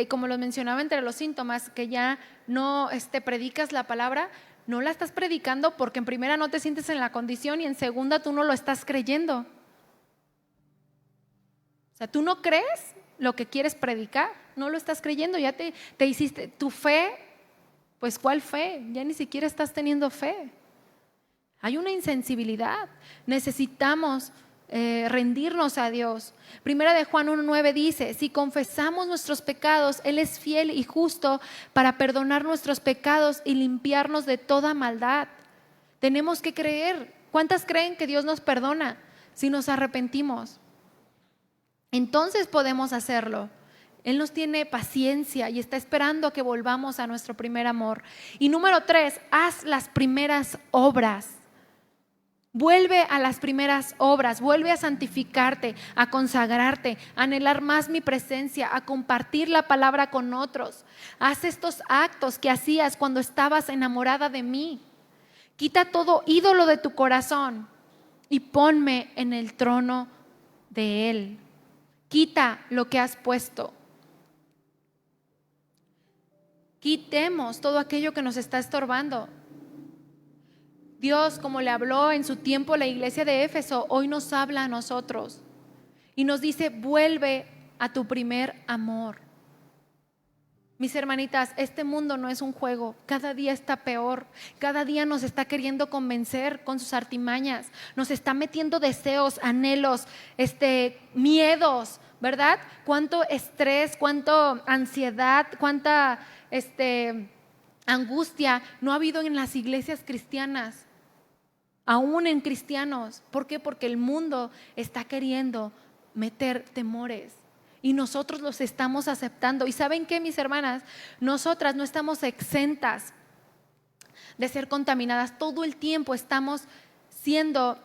como lo mencionaba entre los síntomas, que ya no predicas la palabra, no la estás predicando porque en primera no te sientes en la condición y en segunda tú no lo estás creyendo. O sea, tú no crees lo que quieres predicar, no lo estás creyendo, ya te hiciste tu fe. Pues ¿cuál fe? Ya ni siquiera estás teniendo fe. Hay una insensibilidad. Necesitamos rendirnos a Dios. Primera de Juan 1:9 dice, si confesamos nuestros pecados, Él es fiel y justo para perdonar nuestros pecados y limpiarnos de toda maldad. Tenemos que creer. ¿Cuántas creen que Dios nos perdona si nos arrepentimos? Entonces podemos hacerlo. Él nos tiene paciencia y está esperando a que volvamos a nuestro primer amor. Y número 3, haz las primeras obras. Vuelve a las primeras obras, vuelve a santificarte, a consagrarte, a anhelar más mi presencia, a compartir la palabra con otros. Haz estos actos que hacías cuando estabas enamorada de mí. Quita todo ídolo de tu corazón y ponme en el trono de Él. Quita lo que has puesto. Quitemos todo aquello que nos está estorbando. Dios, como le habló en su tiempo a la iglesia de Éfeso, hoy nos habla a nosotros y nos dice, vuelve a tu primer amor. Mis hermanitas, este mundo no es un juego, cada día está peor, cada día nos está queriendo convencer con sus artimañas, nos está metiendo deseos, anhelos, miedos, ¿verdad? Cuánto estrés, cuánto ansiedad, cuánta angustia no ha habido en las iglesias cristianas, aún en cristianos. ¿Por qué? Porque el mundo está queriendo meter temores. Y nosotros los estamos aceptando. ¿Y saben qué, mis hermanas? Nosotras no estamos exentas de ser contaminadas. Todo el tiempo estamos siendo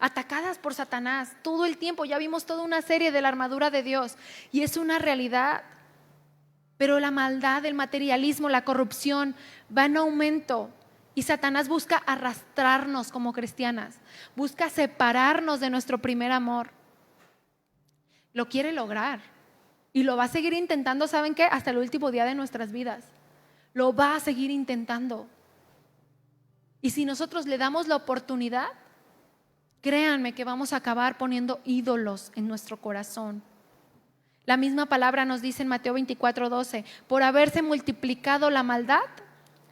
atacadas por Satanás. Todo el tiempo. Ya vimos toda una serie de la armadura de Dios. Y es una realidad. Pero la maldad, el materialismo, la corrupción va en aumento. Y Satanás busca arrastrarnos como cristianas. Busca separarnos de nuestro primer amor. Lo quiere lograr y lo va a seguir intentando, ¿saben qué? Hasta el último día de nuestras vidas. Lo va a seguir intentando. Y si nosotros le damos la oportunidad, créanme que vamos a acabar poniendo ídolos en nuestro corazón. La misma palabra nos dice en Mateo 24:12, por haberse multiplicado la maldad,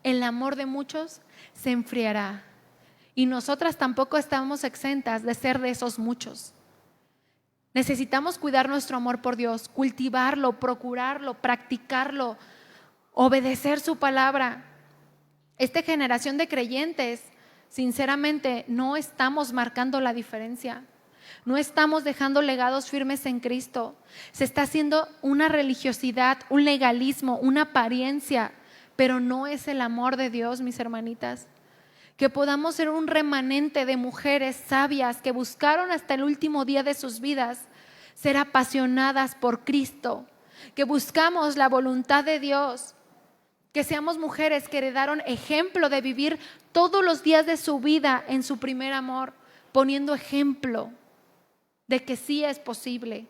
el amor de muchos se enfriará. Y nosotras tampoco estamos exentas de ser de esos muchos. Necesitamos cuidar nuestro amor por Dios, cultivarlo, procurarlo, practicarlo, obedecer su palabra. Esta generación de creyentes, sinceramente, no estamos marcando la diferencia. No estamos dejando legados firmes en Cristo. Se está haciendo una religiosidad, un legalismo, una apariencia, pero no es el amor de Dios, mis hermanitas. Que podamos ser un remanente de mujeres sabias que buscaron hasta el último día de sus vidas ser apasionadas por Cristo, que buscamos la voluntad de Dios, que seamos mujeres que heredaron ejemplo de vivir todos los días de su vida en su primer amor, poniendo ejemplo de que sí es posible.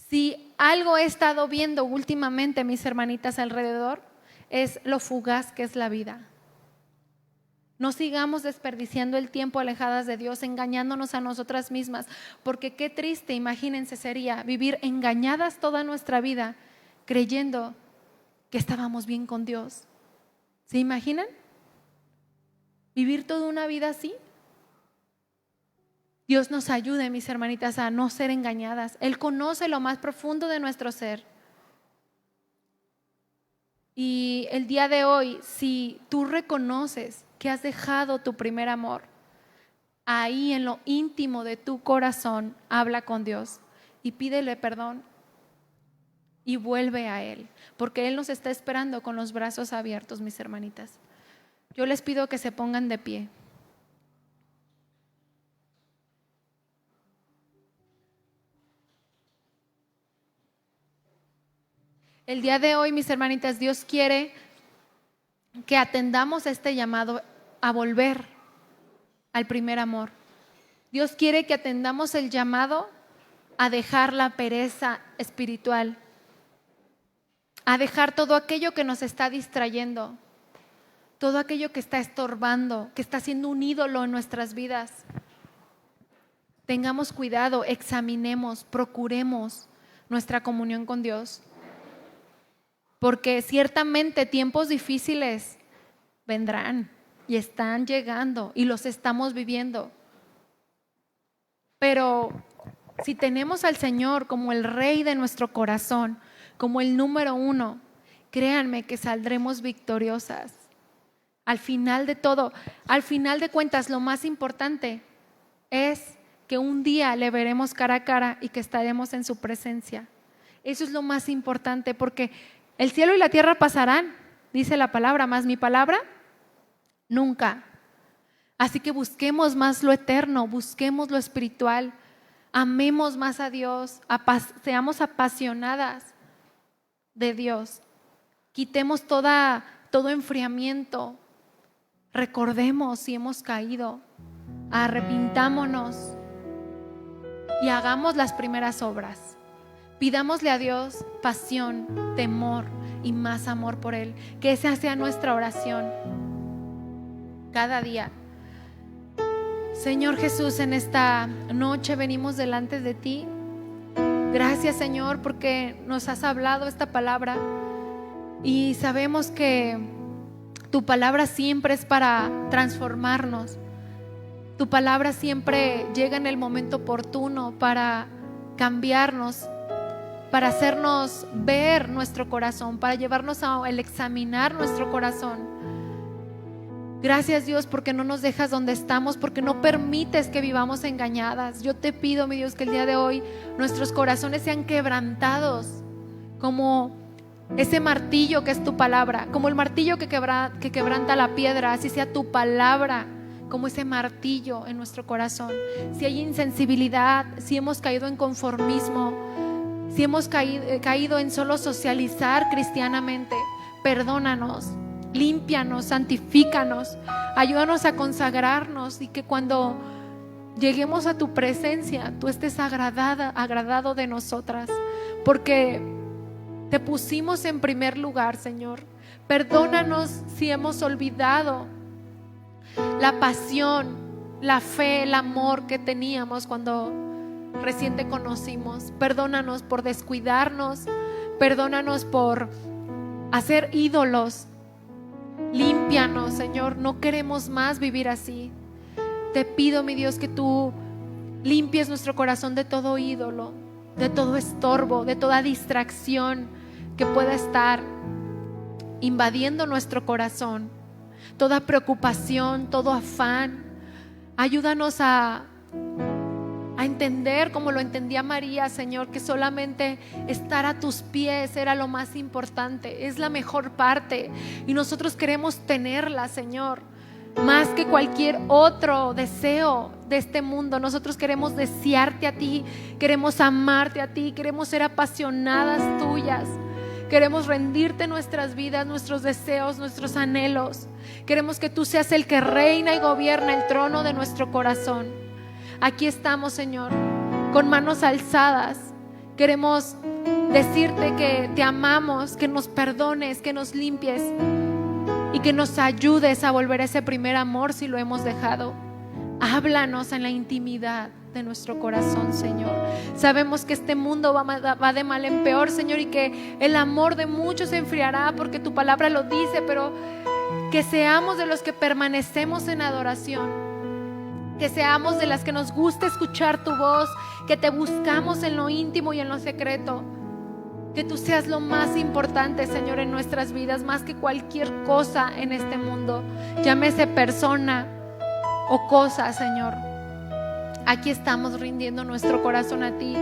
Si algo he estado viendo últimamente, mis hermanitas, alrededor, es lo fugaz que es la vida. No sigamos desperdiciando el tiempo alejadas de Dios, engañándonos a nosotras mismas, porque qué triste, imagínense, sería vivir engañadas toda nuestra vida, creyendo que estábamos bien con Dios. ¿Se imaginan? ¿Vivir toda una vida así? Dios nos ayude, mis hermanitas, a no ser engañadas. Él conoce lo más profundo de nuestro ser. Y el día de hoy, si tú reconoces que has dejado tu primer amor, ahí en lo íntimo de tu corazón, habla con Dios y pídele perdón y vuelve a Él, porque Él nos está esperando con los brazos abiertos, mis hermanitas. Yo les pido que se pongan de pie. El día de hoy, mis hermanitas, Dios quiere que atendamos este llamado a volver al primer amor. Dios quiere que atendamos el llamado a dejar la pereza espiritual, a dejar todo aquello que nos está distrayendo, todo aquello que está estorbando, que está siendo un ídolo en nuestras vidas. Tengamos cuidado, examinemos, procuremos nuestra comunión con Dios. Porque ciertamente tiempos difíciles vendrán y están llegando y los estamos viviendo. Pero si tenemos al Señor como el Rey de nuestro corazón, como el número uno, créanme que saldremos victoriosas. Al final de todo, al final de cuentas, lo más importante es que un día le veremos cara a cara y que estaremos en su presencia. Eso es lo más importante, porque el cielo y la tierra pasarán, dice la palabra, mas mi palabra nunca. Así que busquemos más lo eterno, busquemos lo espiritual, amemos más a Dios, seamos apasionadas de Dios. Quitemos todo enfriamiento, recordemos si hemos caído, arrepintámonos y hagamos las primeras obras. Pidámosle a Dios pasión, temor y más amor por Él. Que esa sea nuestra oración cada día. Señor Jesús, en esta noche venimos delante de ti Gracias, Señor, porque nos has hablado esta palabra y sabemos que tu palabra siempre es para transformarnos. Tu palabra siempre llega en el momento oportuno para cambiarnos, para hacernos ver nuestro corazón, para llevarnos a examinar nuestro corazón. Gracias, Dios, porque no nos dejas donde estamos, porque no permites que vivamos engañadas. Yo te pido, mi Dios, que el día de hoy nuestros corazones sean quebrantados como ese martillo que es tu palabra, como el martillo que quebranta la piedra. Así sea tu palabra como ese martillo en nuestro corazón. Si hay insensibilidad, si hemos caído en conformismo, si hemos caído en solo socializar cristianamente, perdónanos. Límpianos, santifícanos, ayúdanos a consagrarnos y que cuando lleguemos a tu presencia tú estés agradado de nosotras, porque te pusimos en primer lugar, Señor. Perdónanos si hemos olvidado la pasión, la fe, el amor que teníamos cuando recién te conocimos. Perdónanos por descuidarnos, perdónanos por hacer ídolos. Límpianos, Señor, no queremos más vivir así. Te pido, mi Dios, que tú limpies nuestro corazón de todo ídolo, de todo estorbo, de toda distracción que pueda estar invadiendo nuestro corazón, toda preocupación, todo afán. Ayúdanos a entender como lo entendía María, Señor, que solamente estar a tus pies era lo más importante, es la mejor parte y nosotros queremos tenerla, Señor, más que cualquier otro deseo de este mundo. Nosotros queremos desearte a ti, queremos amarte a ti, queremos ser apasionadas tuyas, queremos rendirte nuestras vidas, nuestros deseos, nuestros anhelos. Queremos que tú seas el que reina y gobierna el trono de nuestro corazón. Aquí estamos, Señor, con manos alzadas. Queremos decirte que te amamos, que nos perdones, que nos limpies y que nos ayudes a volver a ese primer amor si lo hemos dejado. Háblanos en la intimidad de nuestro corazón, Señor. Sabemos que este mundo va de mal en peor, Señor, y que el amor de muchos se enfriará porque tu palabra lo dice, pero que seamos de los que permanecemos en adoración. Que seamos de las que nos gusta escuchar tu voz, que te buscamos en lo íntimo y en lo secreto. Que tú seas lo más importante, Señor, en nuestras vidas, más que cualquier cosa en este mundo. Llámese persona o cosa, Señor. Aquí estamos rindiendo nuestro corazón a ti.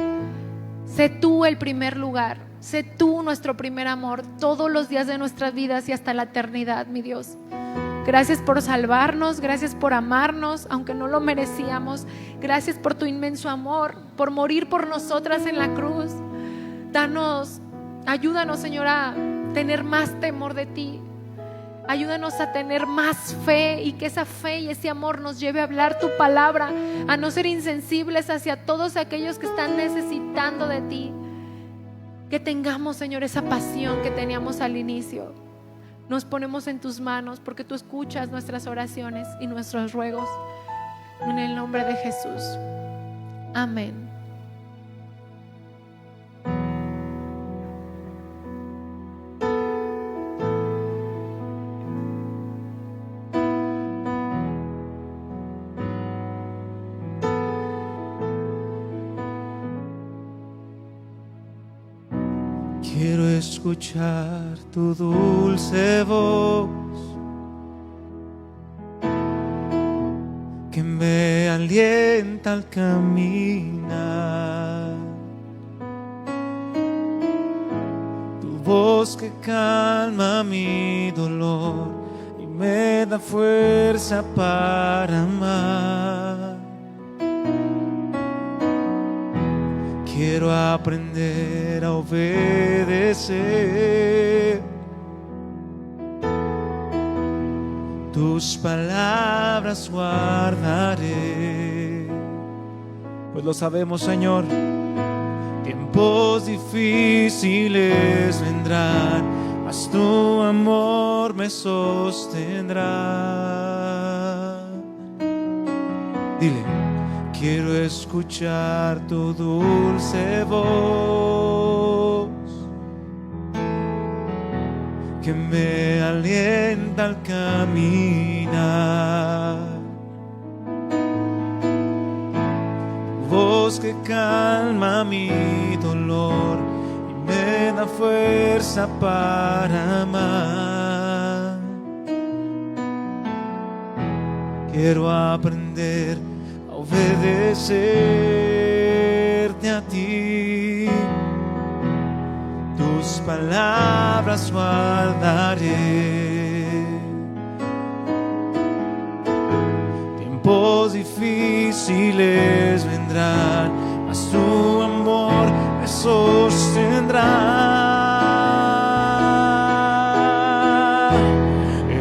Sé tú el primer lugar, sé tú nuestro primer amor todos los días de nuestras vidas y hasta la eternidad, mi Dios. Gracias por salvarnos, gracias por amarnos, aunque no lo merecíamos. Gracias por tu inmenso amor, por morir por nosotras en la cruz. Ayúdanos, Señor, a tener más temor de ti. Ayúdanos a tener más fe y que esa fe y ese amor nos lleve a hablar tu palabra, a no ser insensibles hacia todos aquellos que están necesitando de ti. Que tengamos, Señor, esa pasión que teníamos al inicio. Nos ponemos en tus manos porque tú escuchas nuestras oraciones y nuestros ruegos. En el nombre de Jesús. Amén. Quiero escuchar tu dulce voz que me alienta al caminar, tu voz que calma mi dolor y me da fuerza para amar. Quiero aprender a obedecer tus palabras, guardaré. Pues lo sabemos, Señor, tiempos difíciles vendrán, mas tu amor me sostendrá. Dile: quiero escuchar tu dulce voz que me alienta al caminar. Voz que calma mi dolor y me da fuerza para amar. Quiero aprender a obedecerte a ti. Tus palabras guardaré. Tiempos difíciles vendrán, mas tu amor me sostendrá.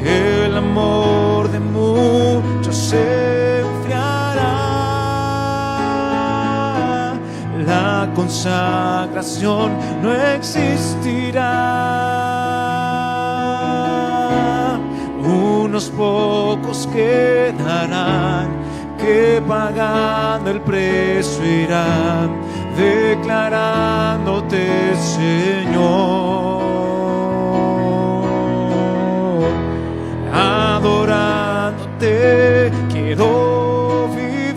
El amor de muchos se enfriará. La consagración no existirá. Unos pocos quedarán que pagando el precio irán, declarándote Señor. Adorándote quiero vivir.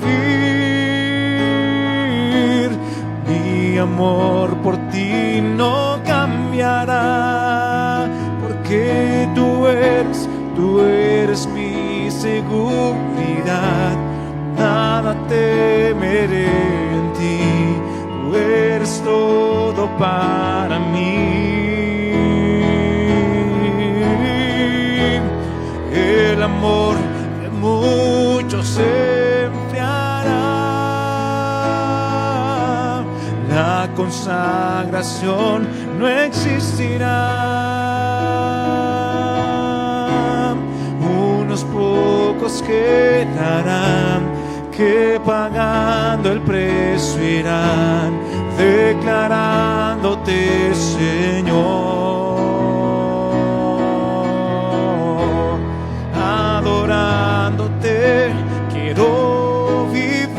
Mi amor por ti no cambiará, porque tú eres mi seguridad. Nada temeré en ti, tú eres todo para mí. El amor de muchos se enfriará. La consagración no existirá. Unos pocos quedarán que pagando el precio irán, declarándote Señor. Adorándote quiero vivir.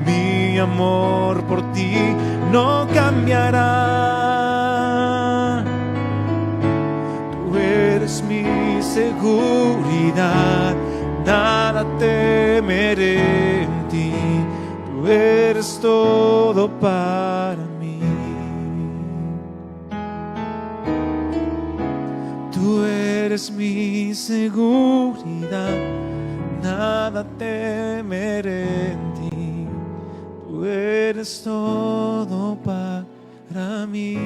Mi amor por ti no cambiará. Tú eres mi seguridad. Nada temeré en ti, tú eres todo para mí. Tú eres mi seguridad, nada temeré en ti, tú eres todo para mí.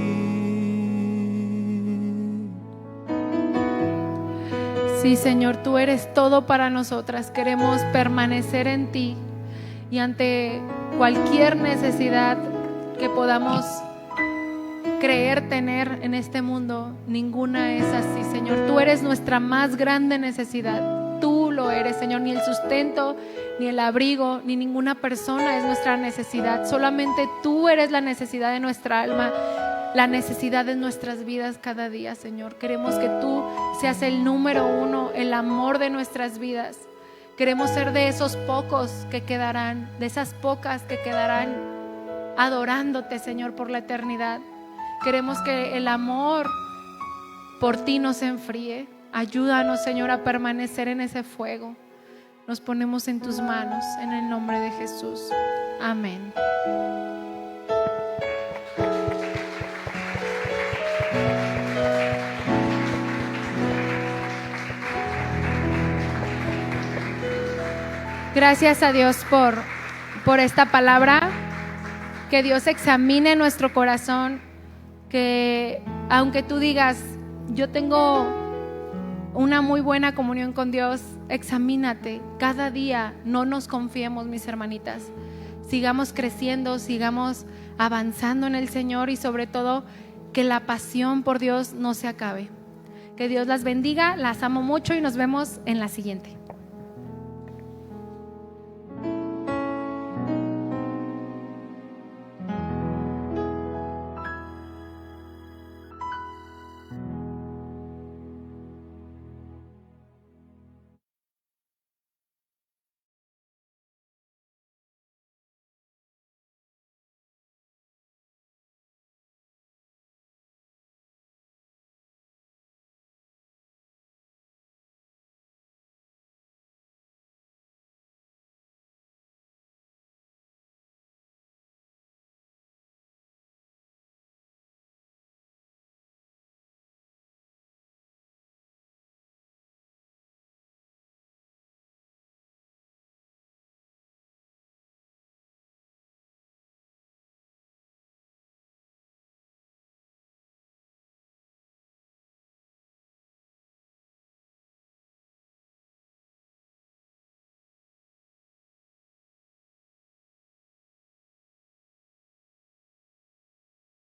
Sí, Señor, tú eres todo para nosotras. Queremos permanecer en ti y ante cualquier necesidad que podamos creer tener en este mundo, ninguna es así, Señor. Tú eres nuestra más grande necesidad. Tú lo eres, Señor. Ni el sustento, ni el abrigo, ni ninguna persona es nuestra necesidad. Solamente tú eres la necesidad de nuestra alma, la necesidad de nuestras vidas cada día, Señor. Queremos que tú seas el número uno, el amor de nuestras vidas. Queremos ser de esos pocos que quedarán, de esas pocas que quedarán adorándote, Señor, por la eternidad. Queremos que el amor por ti no se enfríe. Ayúdanos, Señor, a permanecer en ese fuego. Nos ponemos en tus manos, en el nombre de Jesús. Amén. Gracias a Dios por esta palabra. Que Dios examine nuestro corazón. Que aunque tú digas, yo tengo una muy buena comunión con Dios, examínate. Cada día no nos confiemos, mis hermanitas. Sigamos creciendo, sigamos avanzando en el Señor y sobre todo que la pasión por Dios no se acabe. Que Dios las bendiga, las amo mucho y nos vemos en la siguiente.